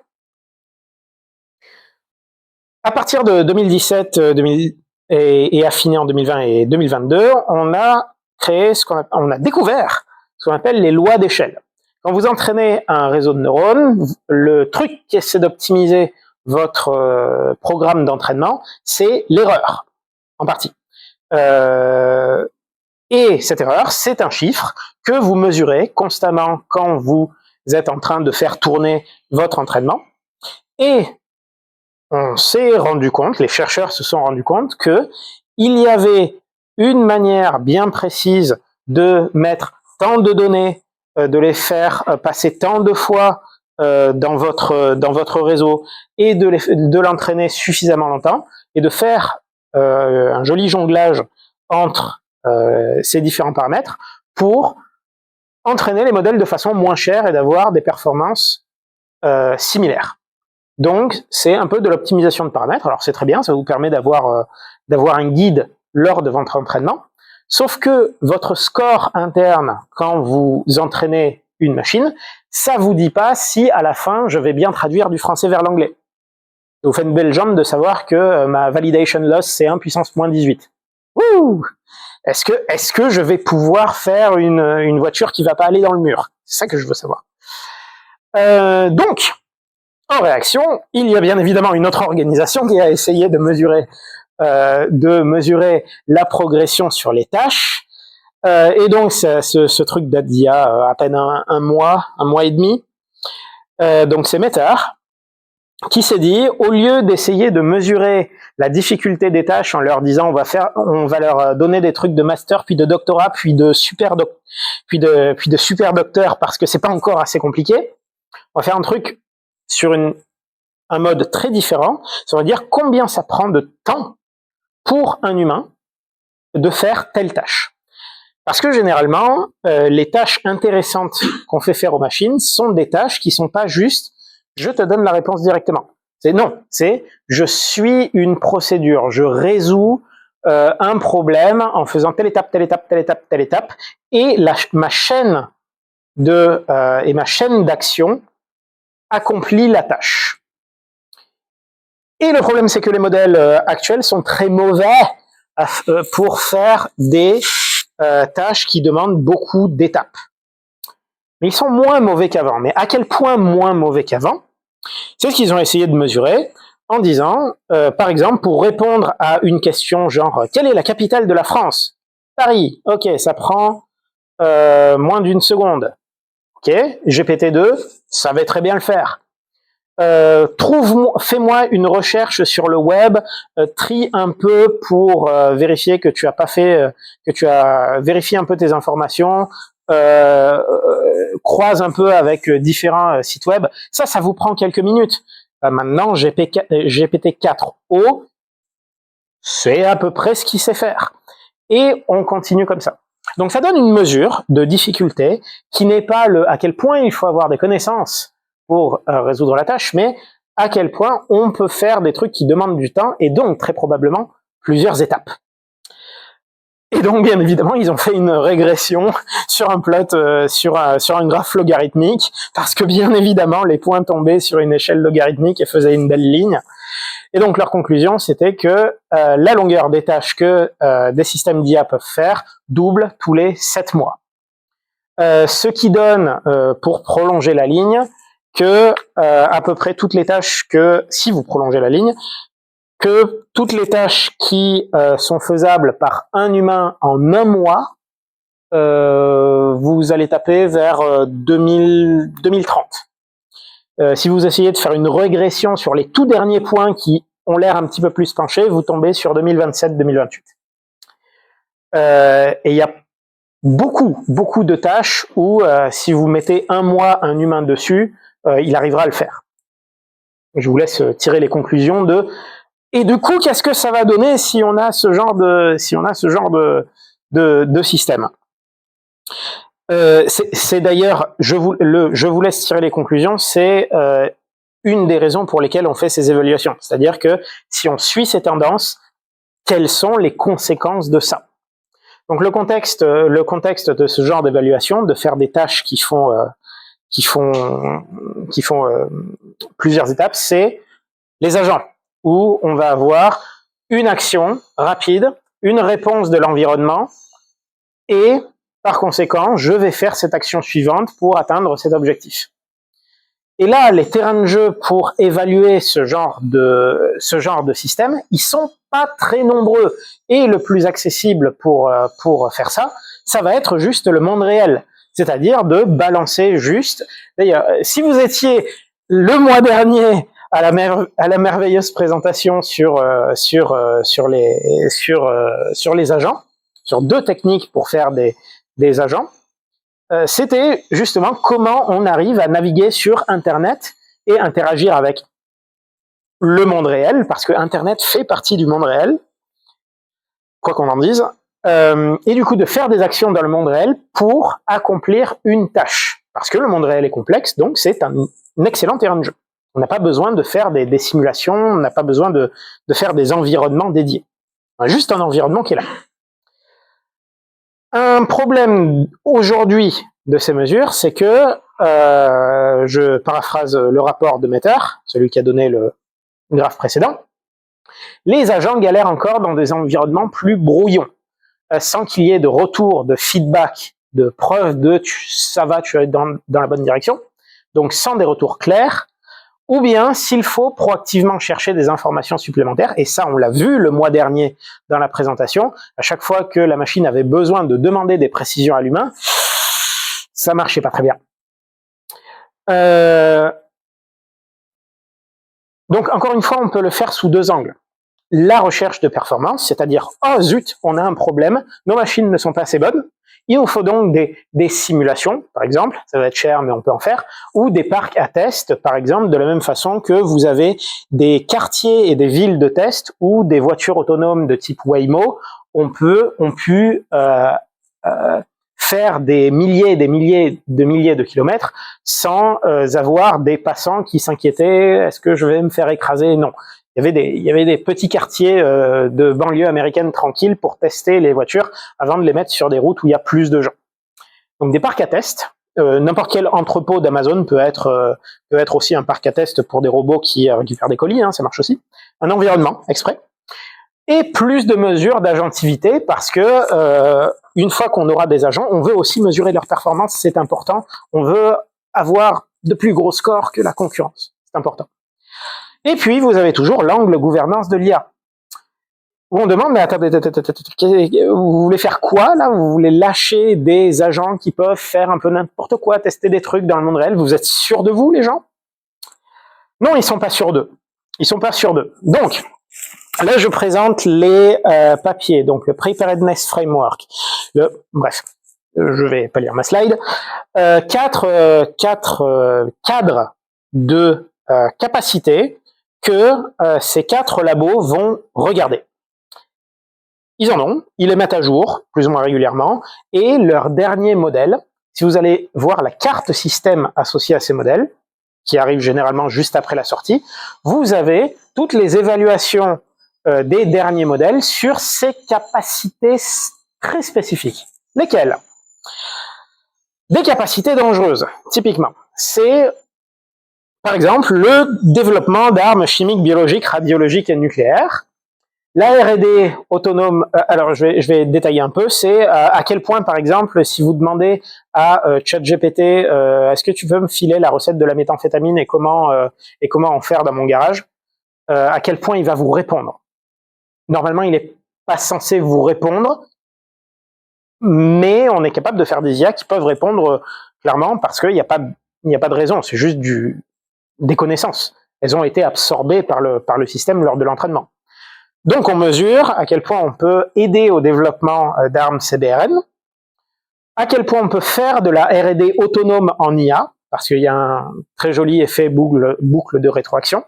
à partir de 2017 et affiné en 2020 et 2022, on a découvert ce qu'on appelle les lois d'échelle. Quand vous entraînez un réseau de neurones, le truc qui essaie d'optimiser votre programme d'entraînement, c'est l'erreur, en partie. Et cette erreur, c'est un chiffre que vous mesurez constamment quand vous êtes en train de faire tourner votre entraînement. Et on s'est rendu compte, les chercheurs se sont rendus compte que il y avait une manière bien précise de mettre tant de données, de les faire passer tant de fois dans votre réseau et de l'entraîner suffisamment longtemps et de faire un joli jonglage entre ces différents paramètres pour entraîner les modèles de façon moins chère et d'avoir des performances similaires. Donc, c'est un peu de l'optimisation de paramètres. Alors, c'est très bien, ça vous permet d'avoir un guide lors de votre entraînement. Sauf que votre score interne, quand vous entraînez une machine, ça vous dit pas si à la fin, je vais bien traduire du français vers l'anglais. Ça vous fait une belle jambe de savoir que ma validation loss, c'est 1 puissance moins 18. Ouh! Est-ce que je vais pouvoir faire une voiture qui va pas aller dans le mur? C'est ça que je veux savoir. Donc, en réaction, il y a bien évidemment une autre organisation qui a essayé de mesurer la progression sur les tâches. Et donc, ce truc date d'il y a à peine un mois et demi. Donc, c'est Meta qui s'est dit, au lieu d'essayer de mesurer la difficulté des tâches en leur disant on va leur donner des trucs de master, puis de doctorat, puis de super docteur parce que c'est pas encore assez compliqué, on va faire un truc sur un mode très différent. Ça veut dire combien ça prend de temps pour un humain de faire telle tâche. Parce que généralement, les tâches intéressantes qu'on fait faire aux machines sont des tâches qui sont pas juste je te donne la réponse directement. C'est je suis une procédure, je résous un problème en faisant telle étape, telle étape, telle étape, telle étape, et ma chaîne d'action accomplit la tâche. Et le problème, c'est que les modèles actuels sont très mauvais pour faire des tâches qui demandent beaucoup d'étapes. Mais ils sont moins mauvais qu'avant. Mais à quel point moins mauvais qu'avant? C'est ce qu'ils ont essayé de mesurer en disant, par exemple, pour répondre à une question genre « Quelle est la capitale de la France ?» Paris. Ok, ça prend moins d'1 seconde. Ok, GPT-2 savait très bien le faire. Fais-moi une recherche sur le web, trie un peu pour vérifier que tu as pas fait, que tu as vérifié un peu tes informations, croise un peu avec différents sites web. Ça vous prend quelques minutes. Maintenant, GPT-4o, c'est à peu près ce qu'il sait faire. Et on continue comme ça. Donc ça donne une mesure de difficulté qui n'est pas à quel point il faut avoir des connaissances pour résoudre la tâche, mais à quel point on peut faire des trucs qui demandent du temps et donc très probablement plusieurs étapes. Et donc bien évidemment ils ont fait une régression sur un plot, sur un graphe logarithmique, parce que bien évidemment les points tombaient sur une échelle logarithmique et faisaient une belle ligne. Et donc leur conclusion, c'était que la longueur des tâches que des systèmes d'IA peuvent faire double tous les 7 mois. Ce qui donne, pour prolonger la ligne, que à peu près toutes les tâches que, si vous prolongez la ligne, que toutes les tâches qui sont faisables par un humain en un mois, vous allez taper vers 2030. Si vous essayez de faire une régression sur les tout derniers points qui ont l'air un petit peu plus penchés, vous tombez sur 2027-2028. Et il y a beaucoup de tâches où si vous mettez un mois un humain dessus, il arrivera à le faire. Je vous laisse tirer les conclusions de et du coup qu'est-ce que ça va donner si on a ce genre de système. C'est d'ailleurs, je vous laisse tirer les conclusions, c'est une des raisons pour lesquelles on fait ces évaluations. C'est-à-dire que si on suit ces tendances, quelles sont les conséquences de ça? Donc le contexte de ce genre d'évaluation, de faire des tâches qui font plusieurs étapes, c'est les agents, où on va avoir une action rapide, une réponse de l'environnement, et par conséquent, je vais faire cette action suivante pour atteindre cet objectif. Et là, les terrains de jeu pour évaluer ce genre de système, ils sont pas très nombreux. Et le plus accessible pour faire ça, ça va être juste le monde réel. C'est-à-dire de balancer juste. D'ailleurs, si vous étiez le mois dernier à la merveilleuse présentation sur les agents, sur 2 techniques pour faire des agents, c'était justement comment on arrive à naviguer sur Internet et interagir avec le monde réel, parce que Internet fait partie du monde réel, quoi qu'on en dise, et du coup de faire des actions dans le monde réel pour accomplir une tâche. Parce que le monde réel est complexe, donc c'est un excellent terrain de jeu. On n'a pas besoin de faire des simulations, on n'a pas besoin de faire des environnements dédiés. On a juste un environnement qui est là. Un problème aujourd'hui de ces mesures, c'est que, je paraphrase le rapport de Meter, celui qui a donné le graphe précédent, les agents galèrent encore dans des environnements plus brouillons, sans qu'il y ait de retour, de feedback, de preuve de ça va, tu es dans la bonne direction, donc sans des retours clairs, ou bien s'il faut proactivement chercher des informations supplémentaires, et ça on l'a vu le mois dernier dans la présentation, à chaque fois que la machine avait besoin de demander des précisions à l'humain, ça marchait pas très bien. Donc encore une fois, on peut le faire sous 2 angles. La recherche de performance, c'est-à-dire « Oh zut, on a un problème, nos machines ne sont pas assez bonnes ». Il nous faut donc des simulations, par exemple, ça va être cher, mais on peut en faire, ou des parcs à test, par exemple, de la même façon que vous avez des quartiers et des villes de test où des voitures autonomes de type Waymo ont pu faire des milliers et des milliers de kilomètres sans avoir des passants qui s'inquiétaient « Est-ce que je vais me faire écraser ?» Non. Il y avait des petits quartiers de banlieue américaine tranquilles pour tester les voitures avant de les mettre sur des routes où il y a plus de gens. Donc des parcs à test. N'importe quel entrepôt d'Amazon peut être aussi un parc à test pour des robots qui récupèrent des colis, hein, ça marche aussi. Un environnement exprès. Et plus de mesures d'agentivité parce que une fois qu'on aura des agents, on veut aussi mesurer leur performance, c'est important. On veut avoir de plus gros scores que la concurrence, c'est important. Et puis, vous avez toujours l'angle gouvernance de l'IA. Où on demande, mais attendez, vous voulez faire quoi là? Vous voulez lâcher des agents qui peuvent faire un peu n'importe quoi, tester des trucs dans le monde réel? Vous êtes sûrs de vous, les gens? Non, ils sont pas sûrs d'eux. Ils sont pas sûrs d'eux. Donc, là, je présente les papiers. Donc, le Preparedness Framework. Bref, je vais pas lire ma slide. 4 cadres de capacité que ces 4 labos vont regarder. Ils en ont, ils les mettent à jour, plus ou moins régulièrement, et leur dernier modèle, si vous allez voir la carte système associée à ces modèles, qui arrive généralement juste après la sortie, vous avez toutes les évaluations des derniers modèles sur ces capacités très spécifiques. Lesquelles? Des capacités dangereuses, typiquement. C'est Par exemple, le développement d'armes chimiques, biologiques, radiologiques et nucléaires. La R&D autonome, alors je vais détailler un peu, c'est à quel point, par exemple, si vous demandez à ChatGPT, est-ce que tu veux me filer la recette de la méthamphétamine et comment en faire dans mon garage, à quel point il va vous répondre. Normalement, il n'est pas censé vous répondre, mais on est capable de faire des IA qui peuvent répondre clairement parce qu'il n'y a pas de raison, c'est juste des connaissances. Elles ont été absorbées par le système lors de l'entraînement. Donc on mesure à quel point on peut aider au développement d'armes CBRN, à quel point on peut faire de la R&D autonome en IA, parce qu'il y a un très joli effet boucle de rétroaction.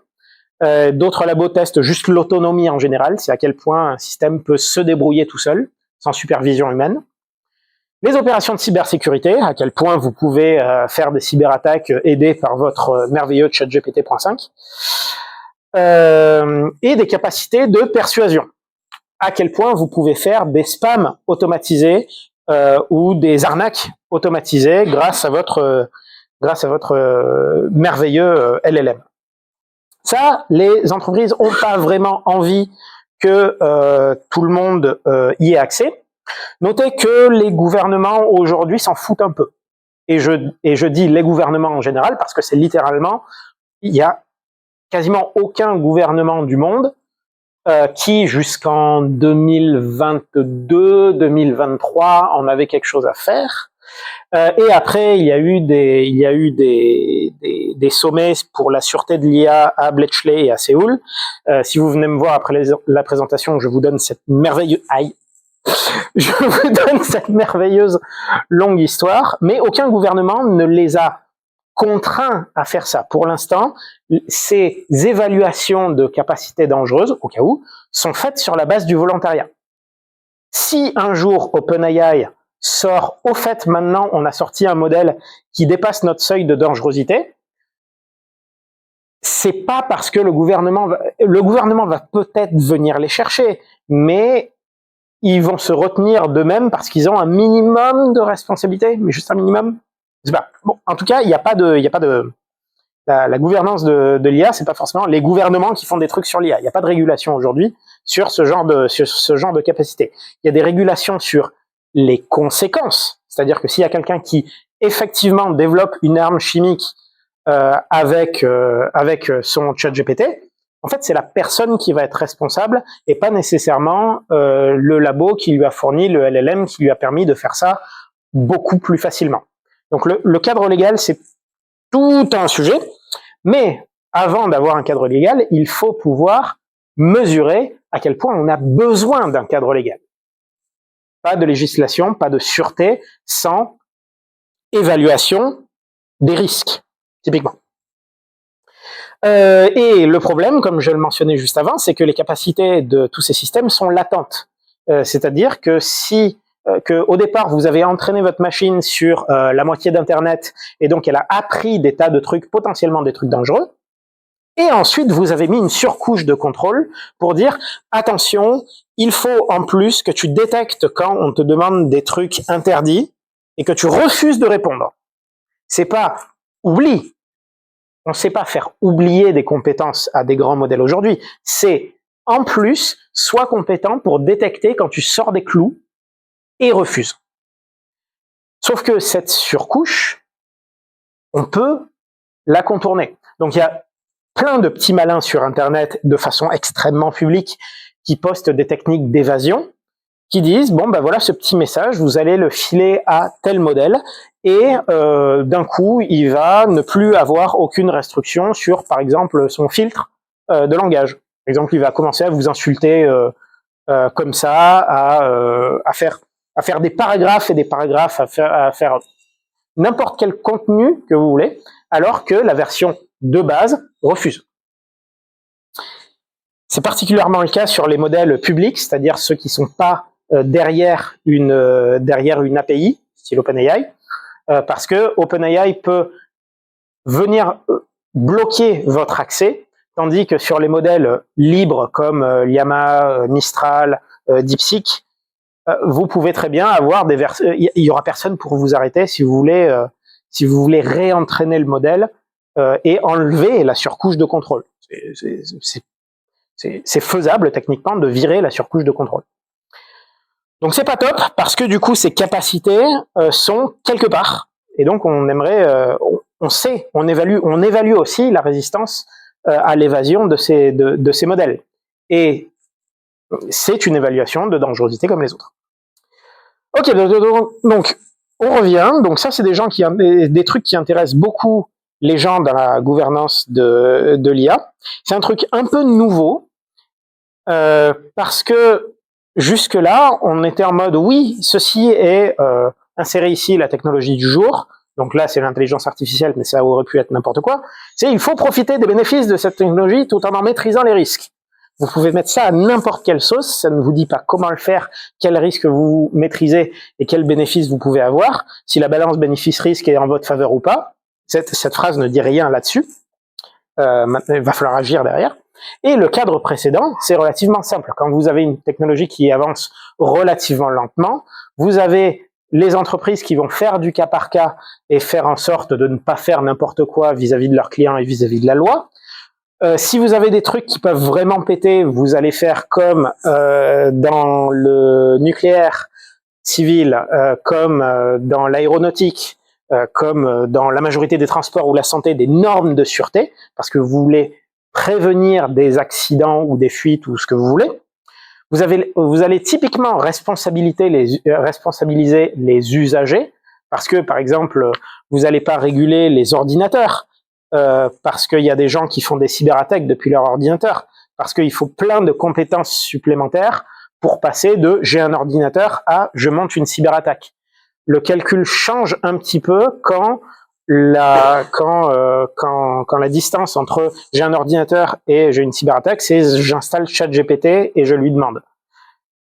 D'autres labos testent juste l'autonomie en général, c'est à quel point un système peut se débrouiller tout seul, sans supervision humaine. Les opérations de cybersécurité, à quel point vous pouvez faire des cyberattaques aidées par votre merveilleux ChatGPT.5. Et des capacités de persuasion. À quel point vous pouvez faire des spams automatisés ou des arnaques automatisées grâce à votre merveilleux LLM. Ça, les entreprises n'ont pas vraiment envie que tout le monde y ait accès. Notez que les gouvernements aujourd'hui s'en foutent un peu. Et je dis les gouvernements en général parce que c'est littéralement, il y a quasiment aucun gouvernement du monde qui, jusqu'en 2022-2023, en avait quelque chose à faire. Et après, il y a eu des sommets pour la sûreté de l'IA à Bletchley et à Séoul. Si vous venez me voir après la présentation, je vous donne cette merveilleuse longue histoire, mais aucun gouvernement ne les a contraints à faire ça. Pour l'instant, ces évaluations de capacités dangereuses, au cas où, sont faites sur la base du volontariat. Si un jour OpenAI sort, au fait, maintenant, on a sorti un modèle qui dépasse notre seuil de dangerosité, c'est pas parce que le gouvernement va peut-être venir les chercher, mais ils vont se retenir d'eux-mêmes parce qu'ils ont un minimum de responsabilité, mais juste un minimum. Bon, en tout cas, il n'y a pas de la gouvernance de l'IA, c'est pas forcément les gouvernements qui font des trucs sur l'IA. Il n'y a pas de régulation aujourd'hui sur ce genre de capacité. Il y a des régulations sur les conséquences, c'est-à-dire que s'il y a quelqu'un qui effectivement développe une arme chimique avec son ChatGPT, en fait, c'est la personne qui va être responsable et pas nécessairement le labo qui lui a fourni le LLM qui lui a permis de faire ça beaucoup plus facilement. Donc le cadre légal, c'est tout un sujet, mais avant d'avoir un cadre légal, il faut pouvoir mesurer à quel point on a besoin d'un cadre légal. Pas de législation, pas de sûreté sans évaluation des risques, typiquement. Et le problème, comme je le mentionnais juste avant, c'est que les capacités de tous ces systèmes sont latentes. C'est-à-dire que au départ, vous avez entraîné votre machine sur la moitié d'Internet, et donc elle a appris des tas de trucs, potentiellement des trucs dangereux, et ensuite vous avez mis une surcouche de contrôle pour dire, attention, il faut en plus que tu détectes quand on te demande des trucs interdits, et que tu refuses de répondre. C'est pas oublie. On ne sait pas faire oublier des compétences à des grands modèles aujourd'hui. C'est, en plus, sois compétent pour détecter quand tu sors des clous et refuse. Sauf que cette surcouche, on peut la contourner. Donc il y a plein de petits malins sur Internet de façon extrêmement publique qui postent des techniques d'évasion qui disent, bon ben voilà ce petit message, vous allez le filer à tel modèle et d'un coup il va ne plus avoir aucune restriction sur par exemple son filtre de langage. Par exemple, il va commencer à vous insulter comme ça, à faire des paragraphes et des paragraphes, à faire n'importe quel contenu que vous voulez, alors que la version de base refuse. C'est particulièrement le cas sur les modèles publics, c'est-à-dire ceux qui ne sont pas derrière une API, style OpenAI, parce que OpenAI peut venir bloquer votre accès, tandis que sur les modèles libres comme Llama, Mistral, DeepSeek, vous pouvez très bien avoir des versions. Il y aura personne pour vous arrêter si vous voulez réentraîner le modèle et enlever la surcouche de contrôle. C'est faisable techniquement de virer la surcouche de contrôle. Donc c'est pas top parce que du coup ces capacités sont quelque part, et donc on aimerait, on évalue aussi la résistance à l'évasion de ces modèles. Et c'est une évaluation de dangerosité comme les autres. Ok, donc on revient. Donc ça c'est des trucs qui intéressent beaucoup les gens dans la gouvernance de l'IA. C'est un truc un peu nouveau parce que jusque-là, on était en mode, oui, ceci est inséré ici, la technologie du jour. Donc là, c'est l'intelligence artificielle, mais ça aurait pu être n'importe quoi. Il faut profiter des bénéfices de cette technologie tout en maîtrisant les risques. Vous pouvez mettre ça à n'importe quelle sauce, ça ne vous dit pas comment le faire, quel risque vous maîtrisez et quels bénéfices vous pouvez avoir, si la balance bénéfice-risque est en votre faveur ou pas. Cette phrase ne dit rien là-dessus. Maintenant, il va falloir agir derrière. Et le cadre précédent, c'est relativement simple. Quand vous avez une technologie qui avance relativement lentement, vous avez les entreprises qui vont faire du cas par cas et faire en sorte de ne pas faire n'importe quoi vis-à-vis de leurs clients et vis-à-vis de la loi. Si vous avez des trucs qui peuvent vraiment péter, vous allez faire comme dans le nucléaire civil, comme dans l'aéronautique, comme dans la majorité des transports ou la santé, des normes de sûreté, parce que vous voulez prévenir des accidents ou des fuites ou ce que vous voulez. Vous allez typiquement responsabiliser les usagers, parce que, par exemple, vous n'allez pas réguler les ordinateurs, parce qu'il y a des gens qui font des cyberattaques depuis leur ordinateur, parce qu'il faut plein de compétences supplémentaires pour passer de « j'ai un ordinateur » à « je monte une cyberattaque ». Le calcul change un petit peu quand la distance entre j'ai un ordinateur et j'ai une cyberattaque, c'est j'installe ChatGPT et je lui demande.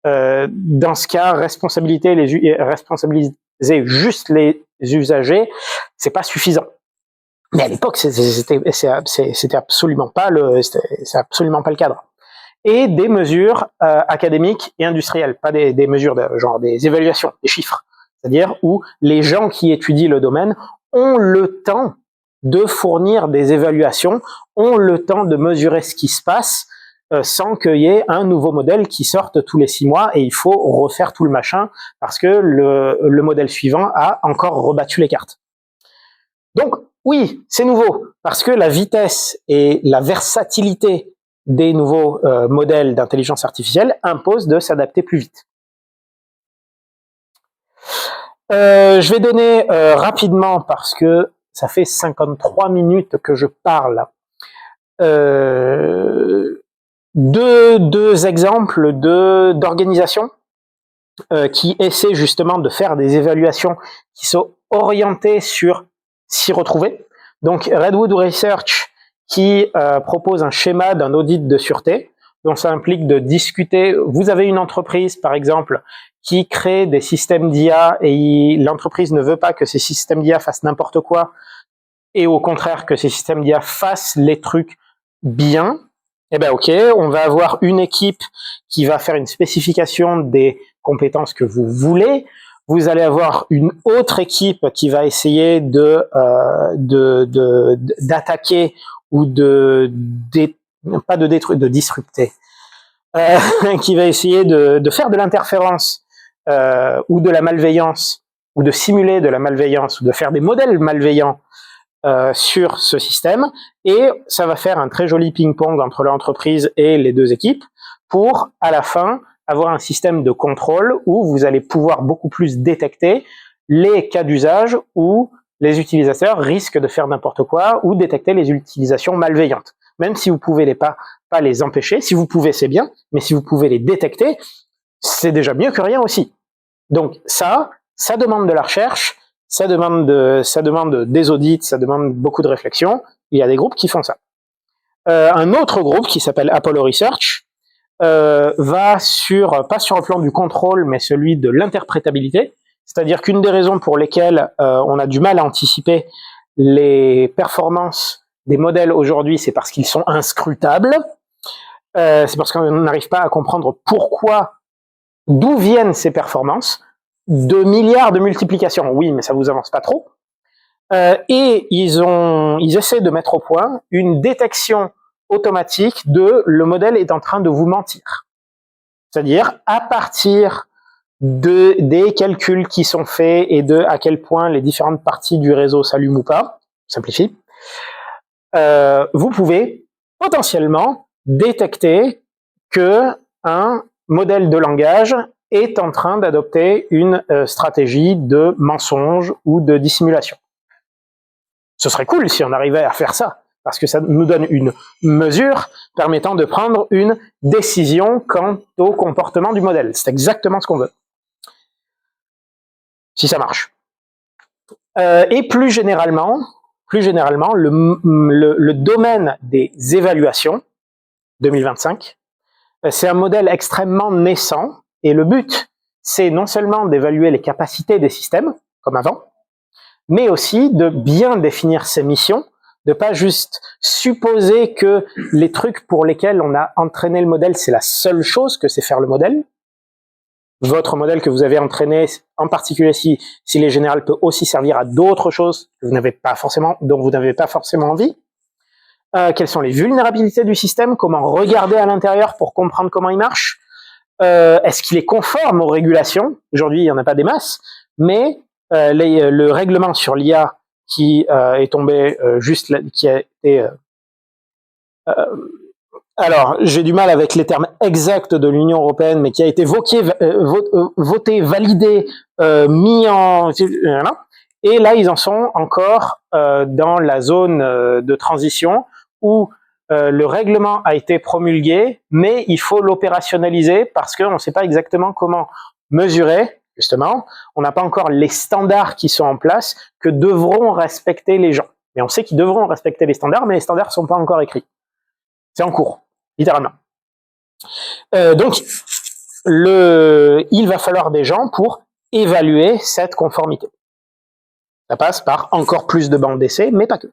Dans ce cas, responsabiliser juste les usagers, c'est pas suffisant. Mais à l'époque, c'était absolument pas le cadre. Et des mesures académiques et industrielles, pas des mesures genre des évaluations, des chiffres. C'est-à-dire où les gens qui étudient le domaine ont le temps de fournir des évaluations, ont le temps de mesurer ce qui se passe sans qu'il y ait un nouveau modèle qui sorte tous les 6 mois et il faut refaire tout le machin parce que le modèle suivant a encore rebattu les cartes. Donc oui, c'est nouveau parce que la vitesse et la versatilité des nouveaux modèles d'intelligence artificielle imposent de s'adapter plus vite. Je vais donner rapidement, parce que ça fait 53 minutes que je parle, deux exemples d'organisations qui essaient justement de faire des évaluations qui sont orientées sur s'y retrouver. Donc Redwood Research qui propose un schéma d'un audit de sûreté. Donc ça implique de discuter. Vous avez une entreprise, par exemple, qui crée des systèmes d'IA et l'entreprise ne veut pas que ces systèmes d'IA fassent n'importe quoi et au contraire que ces systèmes d'IA fassent les trucs bien. Eh ben ok, on va avoir une équipe qui va faire une spécification des compétences que vous voulez. Vous allez avoir une autre équipe qui va essayer d'attaquer ou de disrupter, qui va essayer de faire de l'interférence ou de la malveillance, ou de simuler de la malveillance, ou de faire des modèles malveillants sur ce système, et ça va faire un très joli ping-pong entre l'entreprise et les deux équipes pour, à la fin, avoir un système de contrôle où vous allez pouvoir beaucoup plus détecter les cas d'usage où les utilisateurs risquent de faire n'importe quoi ou détecter les utilisations malveillantes. Même si vous pouvez pas les empêcher, si vous pouvez c'est bien, mais si vous pouvez les détecter, c'est déjà mieux que rien aussi. Donc ça demande de la recherche, ça demande des audits, ça demande beaucoup de réflexion. Il y a des groupes qui font ça. Un autre groupe qui s'appelle Apollo Research va pas sur le plan du contrôle, mais celui de l'interprétabilité. C'est-à-dire qu'une des raisons pour lesquelles on a du mal à anticiper les performances des modèles aujourd'hui, c'est parce qu'ils sont inscrutables. C'est parce qu'on n'arrive pas à comprendre d'où viennent ces performances. 2 milliards de multiplications, oui, mais ça vous avance pas trop. Et ils essaient de mettre au point une détection automatique de le modèle est en train de vous mentir. C'est-à-dire, à partir des calculs qui sont faits et de à quel point les différentes parties du réseau s'allument ou pas, simplifie, vous pouvez potentiellement détecter que un modèle de langage est en train d'adopter une stratégie de mensonge ou de dissimulation. Ce serait cool si on arrivait à faire ça, parce que ça nous donne une mesure permettant de prendre une décision quant au comportement du modèle. C'est exactement ce qu'on veut. Si ça marche. Et plus généralement, le domaine des évaluations 2025, c'est un modèle extrêmement naissant, et le but, c'est non seulement d'évaluer les capacités des systèmes, comme avant, mais aussi de bien définir ses missions, de pas juste supposer que les trucs pour lesquels on a entraîné le modèle, c'est la seule chose que c'est faire le modèle. Votre modèle que vous avez entraîné, en particulier si il est général, peut aussi servir à d'autres choses que vous n'avez pas forcément, dont vous n'avez pas forcément envie. Quelles sont les vulnérabilités du système, comment regarder à l'intérieur pour comprendre comment il marche, est-ce qu'il est conforme aux régulations? Aujourd'hui, il n'y en a pas des masses, mais le règlement sur l'IA qui est tombé qui a été... alors, j'ai du mal avec les termes exacts de l'Union européenne, mais qui a été voté, validé, mis en... Et là, ils en sont encore dans la zone de transition où le règlement a été promulgué, mais il faut l'opérationnaliser parce qu'on ne sait pas exactement comment mesurer, justement. On n'a pas encore les standards qui sont en place que devront respecter les gens. Mais on sait qu'ils devront respecter les standards, mais les standards ne sont pas encore écrits. C'est en cours, littéralement. Donc, il va falloir des gens pour évaluer cette conformité. Ça passe par encore plus de bandes d'essai, mais pas que.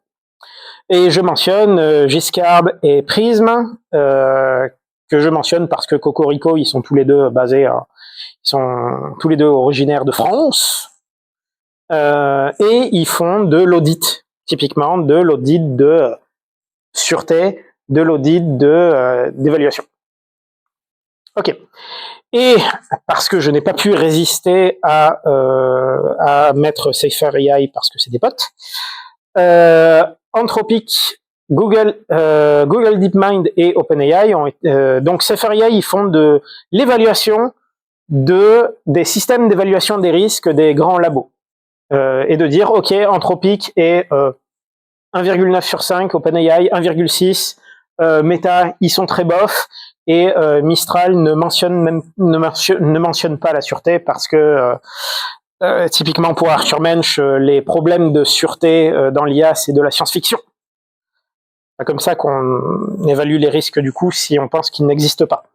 Et je mentionne Giscard et Prism, que je mentionne parce que Cocorico, ils sont tous les deux basés, ils sont tous les deux originaires de France, et ils font de l'audit, typiquement de l'audit de sûreté, de l'audit d'évaluation. Ok. Et parce que je n'ai pas pu résister à mettre Safer AI parce que c'est des potes, Anthropic, Google DeepMind et OpenAI donc Safer AI, ils font de l'évaluation des systèmes d'évaluation des risques des grands labos, et de dire ok, Anthropic est 1,9 sur 5, OpenAI 1,6, Meta ils sont très bof, et Mistral ne mentionne pas la sûreté parce que typiquement pour Arthur Mensch, les problèmes de sûreté dans l'IA, c'est de la science-fiction. C'est comme ça qu'on évalue les risques du coup si on pense qu'ils n'existent pas.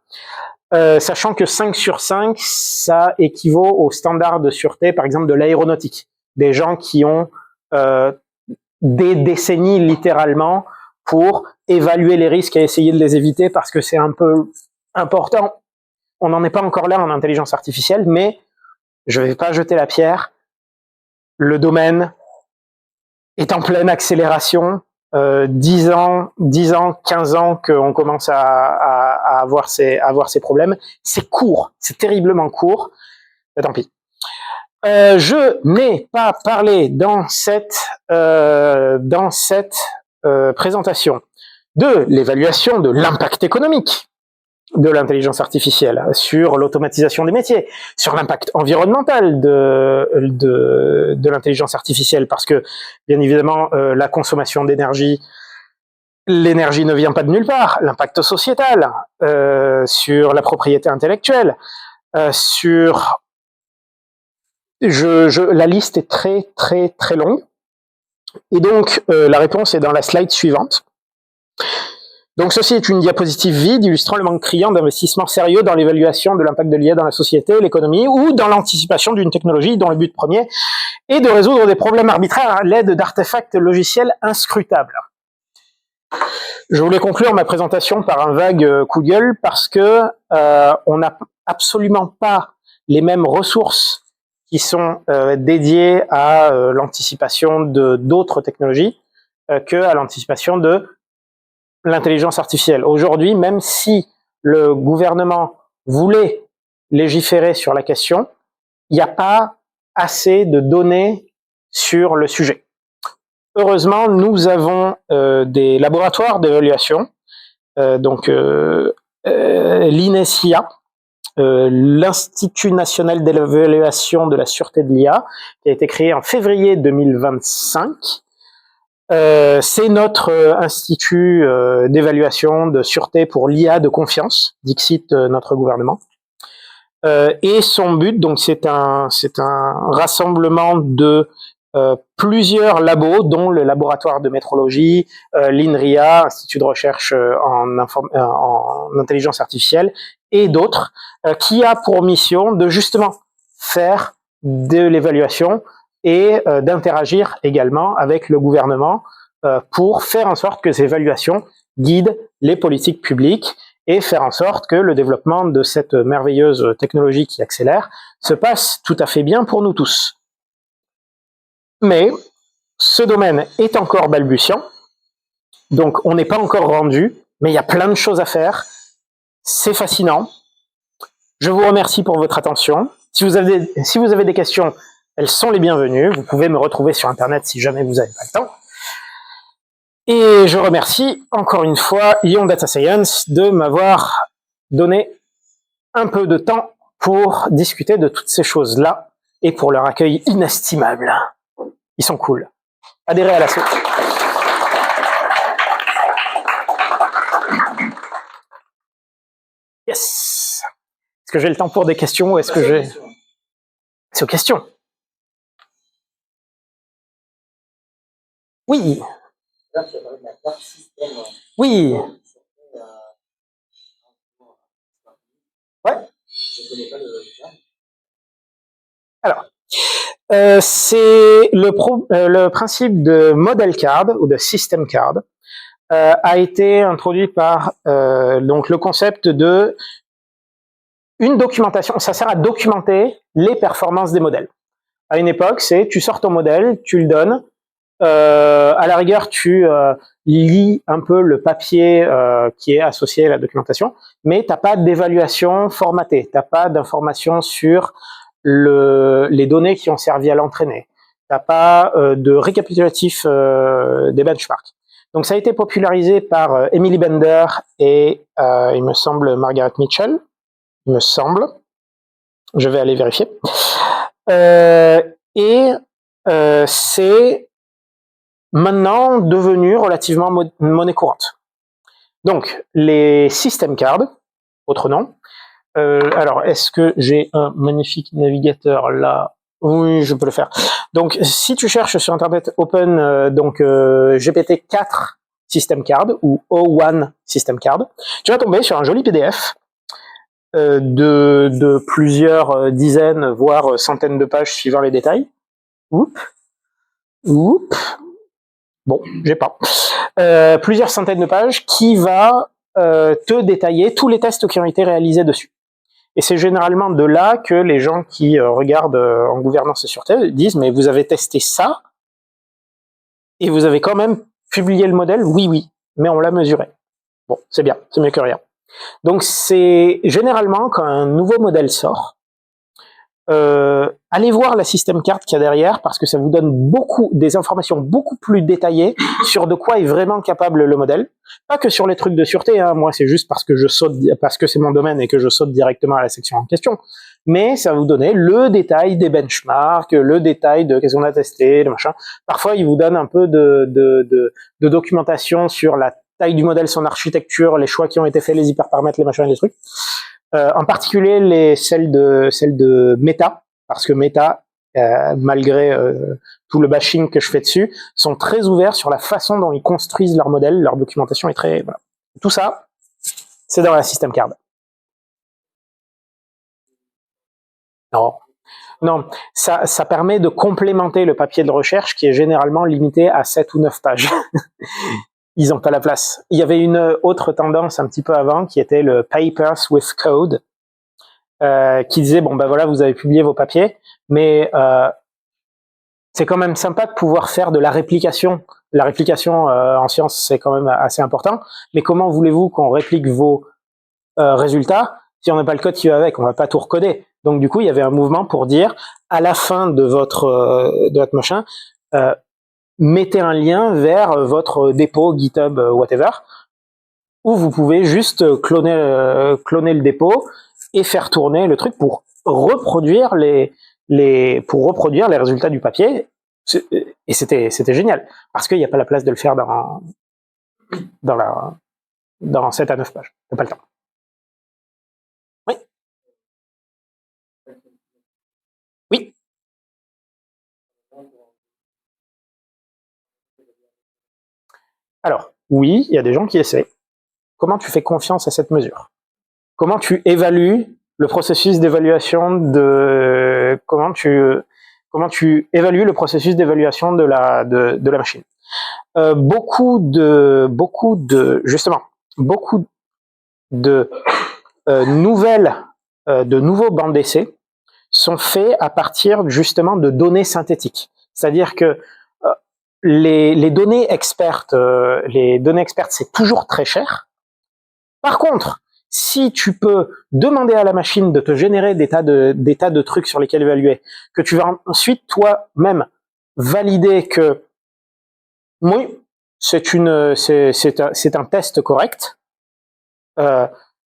Sachant que 5 sur 5, ça équivaut au standard de sûreté, par exemple, de l'aéronautique. Des gens qui ont des décennies, littéralement, pour évaluer les risques et essayer de les éviter parce que c'est un peu important. On n'en est pas encore là en intelligence artificielle, mais je ne vais pas jeter la pierre. Le domaine est en pleine accélération. 10 ans, 15 ans qu'on commence à avoir ces problèmes. C'est court, c'est terriblement court. Mais tant pis. Je n'ai pas parlé dans cette présentation de l'évaluation de l'impact économique de l'intelligence artificielle sur l'automatisation des métiers, sur l'impact environnemental de l'intelligence artificielle, parce que, bien évidemment, la consommation d'énergie, l'énergie ne vient pas de nulle part, l'impact sociétal, sur la propriété intellectuelle, sur... la liste est très, très, très longue. Et donc, la réponse est dans la slide suivante. Donc, ceci est une diapositive vide illustrant le manque criant d'investissement sérieux dans l'évaluation de l'impact de l'IA dans la société, l'économie ou dans l'anticipation d'une technologie dont le but premier est de résoudre des problèmes arbitraires à l'aide d'artefacts logiciels inscrutables. Je voulais conclure ma présentation par un vague coup de gueule parce que on n'a absolument pas les mêmes ressources qui sont dédiés à l'anticipation de d'autres technologies que à l'anticipation de l'intelligence artificielle. Aujourd'hui, même si le gouvernement voulait légiférer sur la question, il n'y a pas assez de données sur le sujet. Heureusement, nous avons des laboratoires d'évaluation, donc l'INESIA, l'Institut national d'évaluation de la sûreté de l'IA, qui a été créé en février 2025. C'est notre institut d'évaluation de sûreté pour l'IA de confiance, dixit notre gouvernement. Et son but, donc, c'est un rassemblement de plusieurs labos, dont le laboratoire de métrologie, l'INRIA, Institut de recherche en intelligence artificielle, et d'autres, qui a pour mission de justement faire de l'évaluation et d'interagir également avec le gouvernement pour faire en sorte que ces évaluations guident les politiques publiques et faire en sorte que le développement de cette merveilleuse technologie qui accélère se passe tout à fait bien pour nous tous. Mais ce domaine est encore balbutiant, donc on n'est pas encore rendu, mais il y a plein de choses à faire. C'est fascinant. Je vous remercie pour votre attention. Si vous avez des questions, elles sont les bienvenues. Vous pouvez me retrouver sur Internet si jamais vous n'avez pas le temps. Et je remercie encore une fois Lyon Data Science de m'avoir donné un peu de temps pour discuter de toutes ces choses-là et pour leur accueil inestimable. Ils sont cool. Adhérez à l'assaut. Yes. Est-ce que j'ai le temps pour des questions ou est-ce que j'ai... C'est aux questions. Oui. Oui. Ouais. Alors, c'est le principe de model card ou de system card a été introduit par donc le concept de une documentation. Ça sert à documenter les performances des modèles. À une époque, c'est tu sors ton modèle, tu le donnes. À la rigueur, tu lis un peu le papier qui est associé à la documentation, mais t'as pas d'évaluation formatée, t'as pas d'informations sur les données qui ont servi à l'entraîner, t'as pas de récapitulatif des benchmarks. Donc ça a été popularisé par Emily Bender et il me semble Margaret Mitchell, il me semble. Je vais aller vérifier. C'est maintenant devenu relativement monnaie courante. Donc, les system cards, autre nom. Alors, est-ce que j'ai un magnifique navigateur là? Oui, je peux le faire. Donc, si tu cherches sur Internet Open GPT-4 System Card ou O1 System Card, tu vas tomber sur un joli PDF de plusieurs dizaines, voire centaines de pages suivant les détails. Oups. Bon, j'ai pas. Plusieurs centaines de pages qui va te détailler tous les tests qui ont été réalisés dessus. Et c'est généralement de là que les gens qui regardent en gouvernance et sûreté disent « mais vous avez testé ça et vous avez quand même publié le modèle ?» Oui, oui, mais on l'a mesuré. Bon, c'est bien, c'est mieux que rien. Donc c'est généralement quand un nouveau modèle sort, allez voir la system card qu'il y a derrière parce que ça vous donne des informations beaucoup plus détaillées sur de quoi est vraiment capable le modèle. Pas que sur les trucs de sûreté, hein. Moi c'est juste parce que c'est mon domaine et que je saute directement à la section en question. Mais ça va vous donner le détail des benchmarks, le détail de qu'est-ce qu'on a testé, le machin. Parfois il vous donne un peu de documentation sur la taille du modèle, son architecture, les choix qui ont été faits, les hyperparamètres, les machins et les trucs. En particulier celles de Meta, parce que Meta, malgré tout le bashing que je fais dessus, sont très ouverts sur la façon dont ils construisent leur modèle, leur documentation est très... Voilà. Tout ça, c'est dans la system card. Non, ça permet de complémenter le papier de recherche qui est généralement limité à 7 ou 9 pages. Ils n'ont pas la place. Il y avait une autre tendance un petit peu avant qui était le Papers with Code, qui disait bon ben voilà, vous avez publié vos papiers, mais c'est quand même sympa de pouvoir faire de la réplication. La réplication en science, c'est quand même assez important. Mais comment voulez-vous qu'on réplique vos résultats si on n'a pas le code qui va avec? On va pas tout recoder. Donc du coup, il y avait un mouvement pour dire à la fin de votre machin, mettez un lien vers votre dépôt GitHub whatever, où vous pouvez juste cloner le dépôt et faire tourner le truc pour reproduire les résultats du papier. Et c'était génial parce qu'il n'y a pas la place de le faire dans 7 à 9 pages. T'as pas le temps. Oui. Oui. Alors, oui, il y a des gens qui essaient. Comment tu fais confiance à cette mesure? Comment tu évalues le processus d'évaluation de évalues le processus d'évaluation de la machine? Beaucoup de nouveaux bancs d'essai sont faits à partir justement de données synthétiques. C'est-à-dire que les données expertes, c'est toujours très cher. Par contre, si tu peux demander à la machine de te générer des tas de trucs sur lesquels évaluer, que tu vas ensuite toi-même valider que oui, c'est un test correct,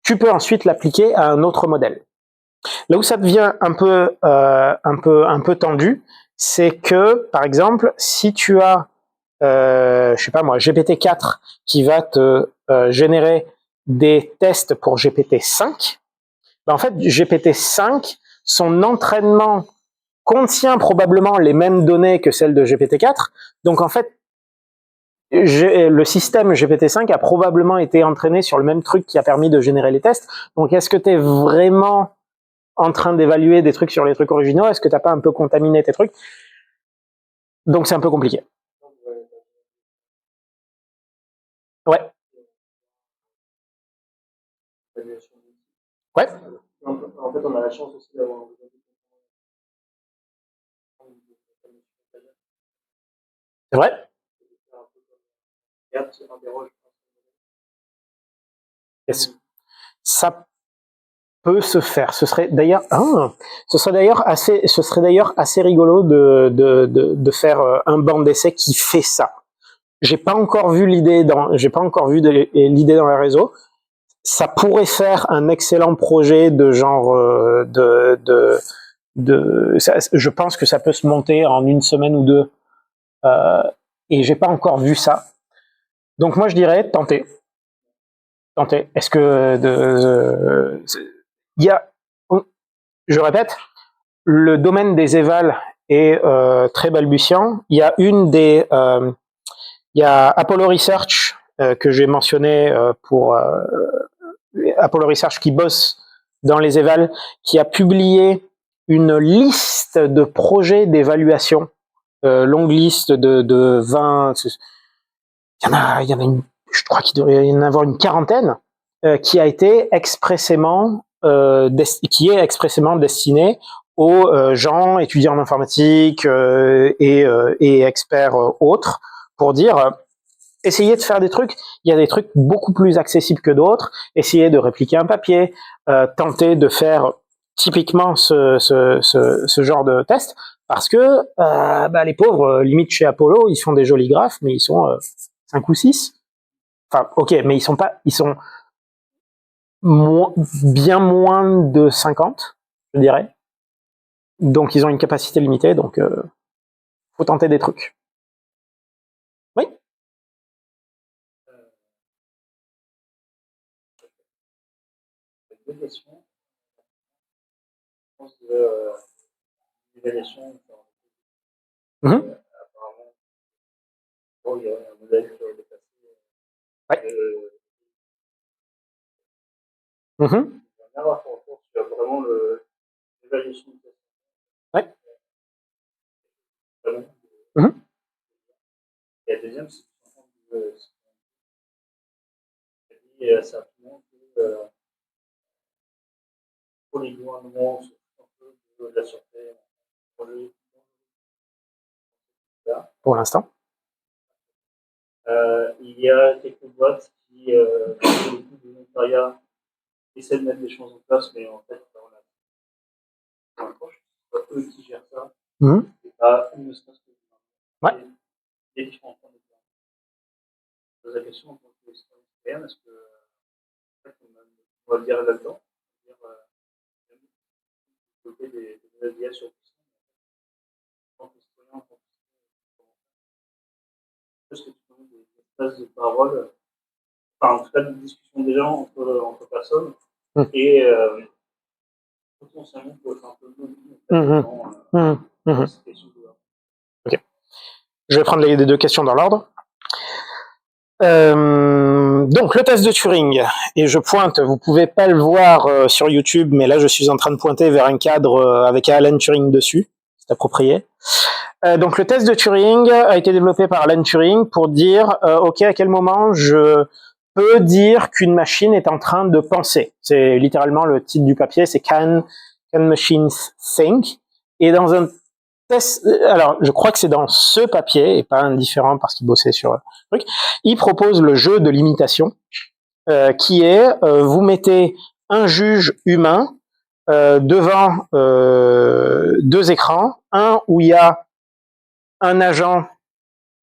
tu peux ensuite l'appliquer à un autre modèle. Là où ça devient un peu tendu, c'est que, par exemple, si tu as, je sais pas moi, GPT-4 qui va te générer des tests pour GPT-5, ben en fait, GPT-5, son entraînement contient probablement les mêmes données que celles de GPT-4. Donc en fait, le système GPT-5 a probablement été entraîné sur le même truc qui a permis de générer les tests. Donc est-ce que tu es vraiment en train d'évaluer des trucs sur les trucs originaux? Est-ce que tu n'as pas un peu contaminé tes trucs? Donc c'est un peu compliqué. Ouais. Ouais. En fait, on a la chance aussi d'avoir. C'est vrai. Yes. Ça peut se faire. Ce serait d'ailleurs assez rigolo de faire un banc d'essai qui fait ça. J'ai pas encore vu l'idée dans les réseaux. Ça pourrait faire un excellent projet de genre je pense que ça peut se monter en une semaine ou deux. Et j'ai pas encore vu ça. Donc moi je dirais tentez. Est-ce que il y a, je répète, le domaine des évals est très balbutiant. Il y a il y a Apollo Research que j'ai mentionné pour Apollo Research qui bosse dans les évals, qui a publié une liste de projets d'évaluation, longue liste de 20. Il y en a une, je crois qu'il devrait y en avoir une quarantaine, qui a été expressément qui est expressément destinée aux gens étudiants en informatique et experts autres, pour dire essayez de faire des trucs. Il y a des trucs beaucoup plus accessibles que d'autres. Essayez de répliquer un papier, tenter de faire typiquement ce genre de test, parce que les pauvres, limite chez Apollo, ils font des jolis graphes, mais ils sont 5 ou 6. Enfin, ok, mais ils sont bien moins de 50, je dirais. Donc ils ont une capacité limitée, donc faut tenter des trucs. Oui. Deux questions. Je pense que l'évaluation, apparemment, il y a un modèle qui aurait dépassé. Un rapport sur vraiment l'évaluation de test. Ouais. Et la deuxième, c'est que assez rapidement que pour les gouvernements, c'est un peu de la sûreté. pour l'instant. Il y a quelques boîtes qui, font beaucoup de volontariat, essaient de mettre des choses en place, mais en fait, on a pas eux qui gèrent ça. C'est pas une serait-ce que Ouais. il y a différents points de vue. Je pose la question en tant que citoyen, est-ce que en fait, on va le dire là-dedans, développer des nouvelles IA sur Python, en tant que citoyen, en tant que est-ce que tu connais des espaces de parole, enfin en tout cas de discussion des gens entre personnes, et potentiellement pour être un peu dans cette question-là. Ok. Je vais prendre les deux questions dans l'ordre. Donc le test de Turing, et je pointe, vous pouvez pas le voir sur YouTube, mais là je suis en train de pointer vers un cadre avec Alan Turing dessus, c'est approprié. Donc le test de Turing a été développé par Alan Turing pour dire, ok, à quel moment je peux dire qu'une machine est en train de penser. C'est littéralement le titre du papier, c'est Can Machines Think? Et dans un test, alors je crois que c'est dans ce papier, et pas indifférent parce qu'il bossait sur le truc, il propose le jeu de l'imitation, qui est, vous mettez un juge humain devant deux écrans, un où il y a un agent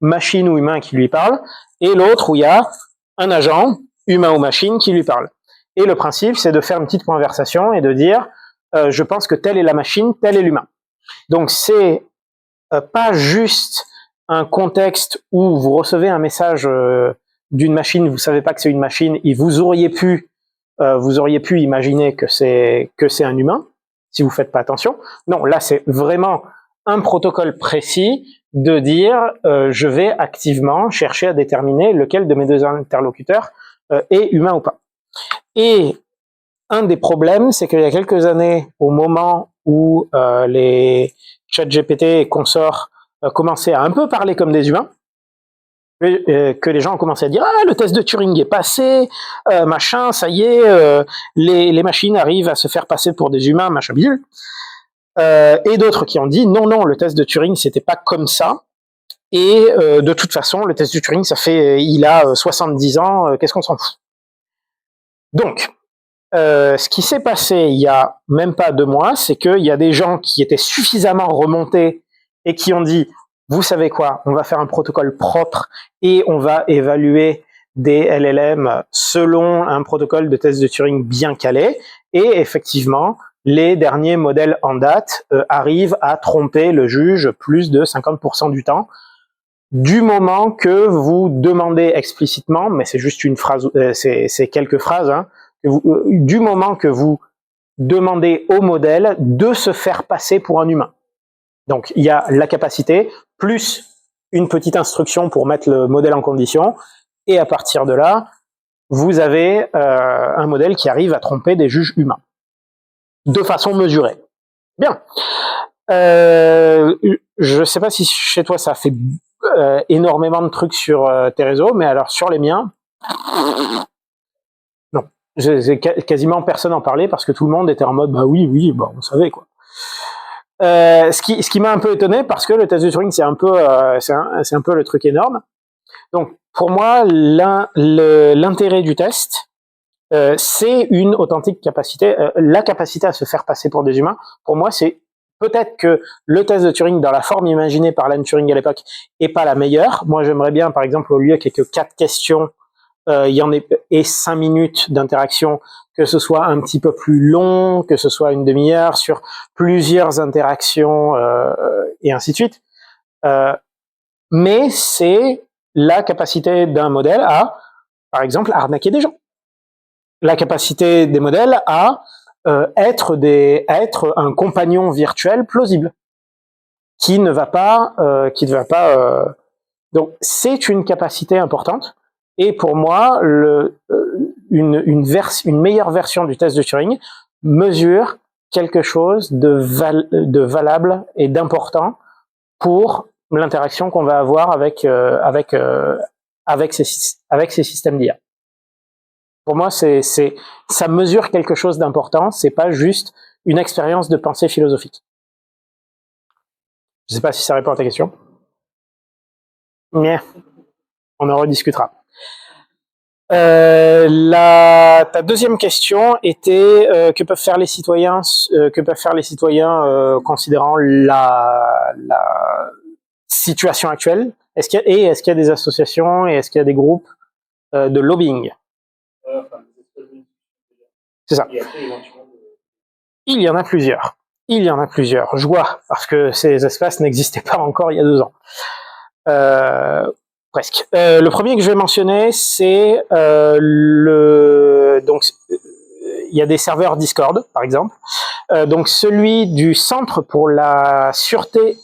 machine ou humain qui lui parle, et l'autre où il y a un agent humain ou machine qui lui parle. Et le principe, c'est de faire une petite conversation et de dire, je pense que telle est la machine, tel est l'humain. Donc c'est pas juste un contexte où vous recevez un message d'une machine, vous savez pas que c'est une machine, et vous auriez pu imaginer que c'est un humain, si vous faites pas attention. Non, là c'est vraiment un protocole précis de dire je vais activement chercher à déterminer lequel de mes deux interlocuteurs est humain ou pas. Et un des problèmes, c'est qu'il y a quelques années, au moment où les ChatGPT et consorts commençaient à un peu parler comme des humains, que les gens ont commencé à dire ah, le test de Turing est passé, machin, ça y est, les machines arrivent à se faire passer pour des humains, machin bidule. Et d'autres qui ont dit non, non, le test de Turing c'était pas comme ça. Et de toute façon, le test de Turing, il a 70 ans, qu'est-ce qu'on s'en fout? Donc, ce qui s'est passé il y a même pas 2 mois, c'est qu'il y a des gens qui étaient suffisamment remontés et qui ont dit vous savez quoi, on va faire un protocole propre et on va évaluer des LLM selon un protocole de test de Turing bien calé. Et effectivement, les derniers modèles en date arrivent à tromper le juge plus de 50% du temps, du moment que vous demandez explicitement, mais c'est juste une phrase, c'est quelques phrases, hein, du moment que vous demandez au modèle de se faire passer pour un humain. Donc il y a la capacité, plus une petite instruction pour mettre le modèle en condition, et à partir de là, vous avez un modèle qui arrive à tromper des juges humains, de façon mesurée. Bien. Je ne sais pas si chez toi ça fait énormément de trucs sur tes réseaux, mais alors sur les miens, non. Quasiment personne en parlait parce que tout le monde était en mode bah oui, bah, on savait quoi. Ce qui m'a un peu étonné parce que le test de Turing c'est un peu le truc énorme. Donc pour moi l'intérêt du test c'est une authentique capacité, la capacité à se faire passer pour des humains. Pour moi c'est peut-être que le test de Turing dans la forme imaginée par Alan Turing à l'époque est pas la meilleure. Moi j'aimerais bien par exemple au lieu qu'il y ait que 4 questions il y en ait 5 minutes d'interaction, que ce soit un petit peu plus long, que ce soit une demi-heure sur plusieurs interactions et ainsi de suite. Mais c'est la capacité d'un modèle à, par exemple, arnaquer des gens. La capacité des modèles à être un compagnon virtuel plausible qui ne va pas donc c'est une capacité importante. Et pour moi, une meilleure version du test de Turing mesure quelque chose de valable et d'important pour l'interaction qu'on va avoir avec ces systèmes d'IA. Pour moi, ça mesure quelque chose d'important, c'est pas juste une expérience de pensée philosophique. Je ne sais pas si ça répond à ta question. Mais on en rediscutera. Ta deuxième question était que peuvent faire les citoyens, considérant la situation actuelle. Est-ce qu'il y a des associations et est-ce qu'il y a des groupes de lobbying? C'est ça. Il y en a plusieurs. Je vois, parce que ces espaces n'existaient pas encore il y a 2 ans. Presque. Le premier que je vais mentionner, c'est donc il y a des serveurs Discord, par exemple. Donc celui du Centre pour la sûreté,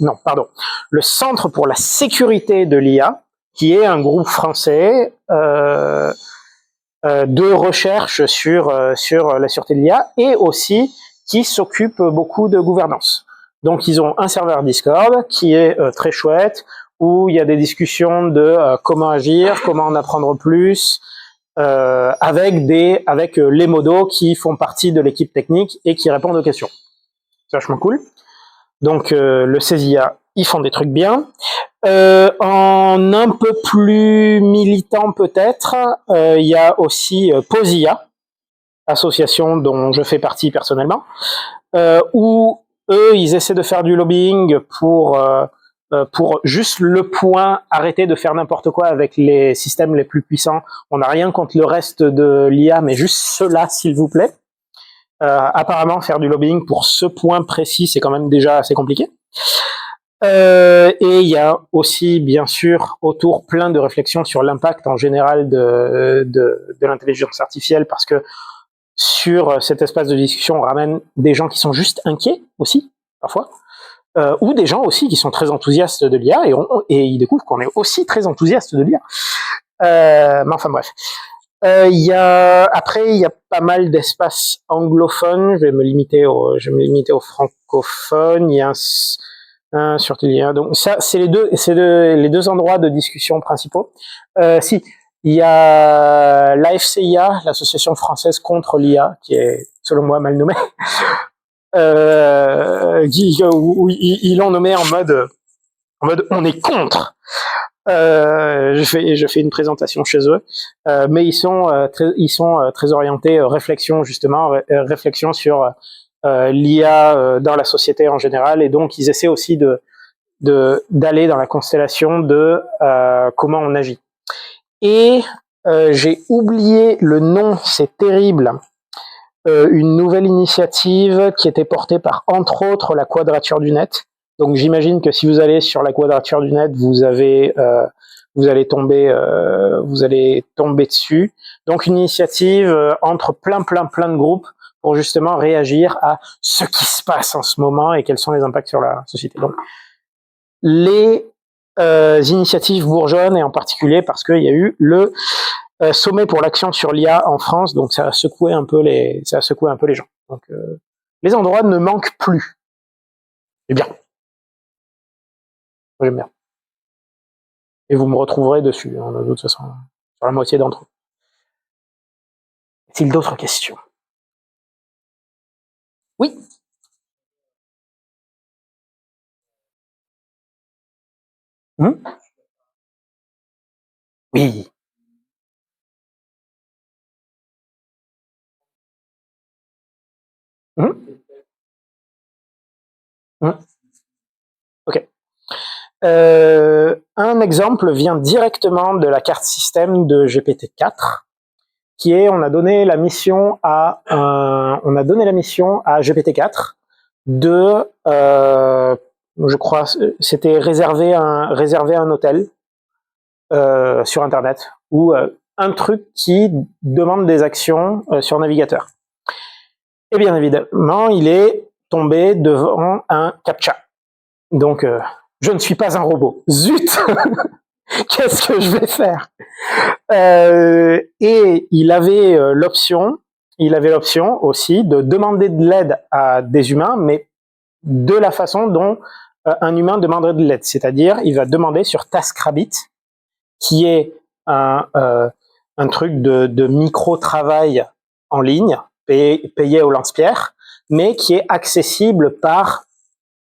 le Centre pour la sécurité de l'IA, qui est un groupe français de recherche sur la sûreté de l'IA et aussi qui s'occupe beaucoup de gouvernance. Donc ils ont un serveur Discord qui est très chouette, où il y a des discussions de comment agir, comment en apprendre plus, avec les modos qui font partie de l'équipe technique et qui répondent aux questions. C'est vachement cool. Donc le CESIA, ils font des trucs bien. En un peu plus militant peut-être, il y a aussi POSIA, association dont je fais partie personnellement, où eux, ils essaient de faire du lobbying pour juste le point, arrêter de faire n'importe quoi avec les systèmes les plus puissants. On n'a rien contre le reste de l'IA, mais juste cela, s'il vous plaît. Apparemment, faire du lobbying pour ce point précis, c'est quand même déjà assez compliqué. Et il y a aussi, bien sûr, autour plein de réflexions sur l'impact en général de l'intelligence artificielle, parce que sur cet espace de discussion, on ramène des gens qui sont juste inquiets aussi, parfois, ou des gens aussi qui sont très enthousiastes de l'IA, et ils découvrent qu'on est aussi très enthousiaste de l'IA. Mais enfin bref. Après, il y a pas mal d'espaces anglophones. Je vais me limiter aux francophones. Il y a un sur l'IA. Donc ça, c'est les deux endroits de discussion principaux. Si, il y a l'AFCIA, l'association française contre l'IA, qui est selon moi mal nommée. Où ils l'ont nommé en mode on est contre. Je fais une présentation chez eux, mais ils sont très orientés réflexion justement, réflexion sur l'IA dans la société en général, et donc ils essaient aussi d'aller dans la constellation de comment on agit. Et j'ai oublié le nom, c'est terrible. Une nouvelle initiative qui était portée par, entre autres, la Quadrature du Net. Donc j'imagine que si vous allez sur la Quadrature du Net, vous allez tomber dessus. Donc une initiative entre plein de groupes pour justement réagir à ce qui se passe en ce moment et quels sont les impacts sur la société. Donc les initiatives bourgeonnent, et en particulier parce qu'il y a eu le sommet pour l'action sur l'IA en France, donc ça a secoué un peu les gens. Donc les endroits ne manquent plus. C'est bien. J'aime bien. Et vous me retrouverez dessus, hein, de toute façon, sur la moitié d'entre eux. Est-il d'autres questions? Oui. Oui. Ok. Un exemple vient directement de la carte système de GPT-4, qui est, on a donné la mission à GPT-4 de, je crois, c'était réserver un hôtel sur Internet, ou un truc qui demande des actions sur navigateur. Et bien évidemment, il est tombé devant un CAPTCHA. Donc, je ne suis pas un robot. Zut. Qu'est-ce que je vais faire? Et il avait l'option aussi de demander de l'aide à des humains, mais de la façon dont un humain demanderait de l'aide. C'est-à-dire, il va demander sur TaskRabbit, qui est un truc de micro-travail en ligne, payé au lance-pierre, mais qui est accessible par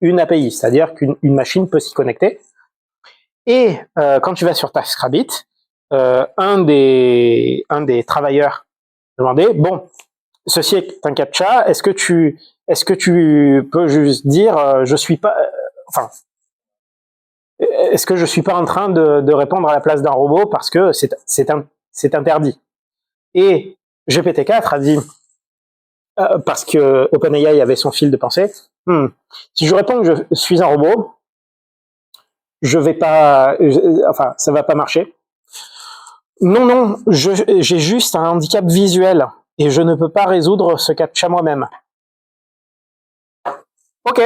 une API, c'est-à-dire qu'une machine peut s'y connecter. Et quand tu vas sur TaskRabbit, un des travailleurs demandait, bon, ceci est un captcha, est-ce que tu peux juste dire, je suis pas, enfin, est-ce que je suis pas en train de répondre à la place d'un robot parce que c'est interdit. Et GPT-4 a dit, parce que OpenAI avait son fil de pensée, si je réponds que je suis un robot, je vais pas, enfin, ça va pas marcher. Non, j'ai juste un handicap visuel et je ne peux pas résoudre ce captcha moi-même. Ok.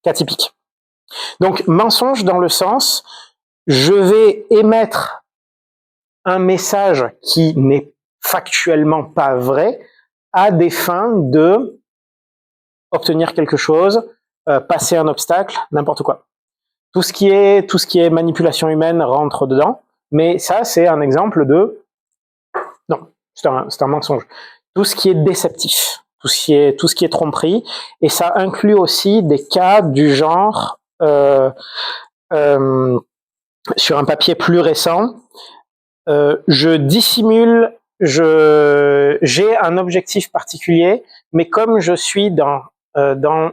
Cas typique. Donc, mensonge dans le sens, je vais émettre un message qui n'est factuellement pas vrai à des fins de obtenir quelque chose, passer un obstacle, n'importe quoi. Tout ce qui est manipulation humaine rentre dedans, mais ça, c'est un exemple de... Non, c'est un mensonge. Tout ce qui est déceptif, tout ce qui est tromperie, et ça inclut aussi des cas du genre... sur un papier plus récent, je dissimule, j'ai un objectif particulier, mais comme je suis dans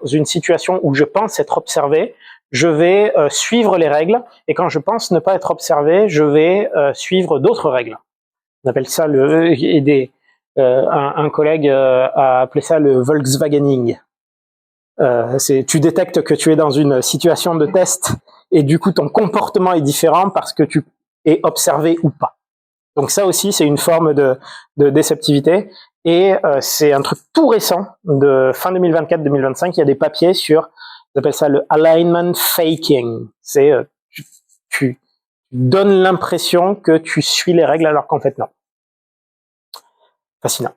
une situation où je pense être observé, je vais suivre les règles, et quand je pense ne pas être observé, je vais suivre d'autres règles. On appelle ça un collègue a appelé ça le Volkswagening. Tu détectes que tu es dans une situation de test, et du coup ton comportement est différent parce que tu es observé ou pas. Donc ça aussi, c'est une forme de déceptivité. Et c'est un truc tout récent, de fin 2024-2025. Il y a des papiers sur, on appelle ça le alignment faking. C'est tu donnes l'impression que tu suis les règles alors qu'en fait non. Fascinant.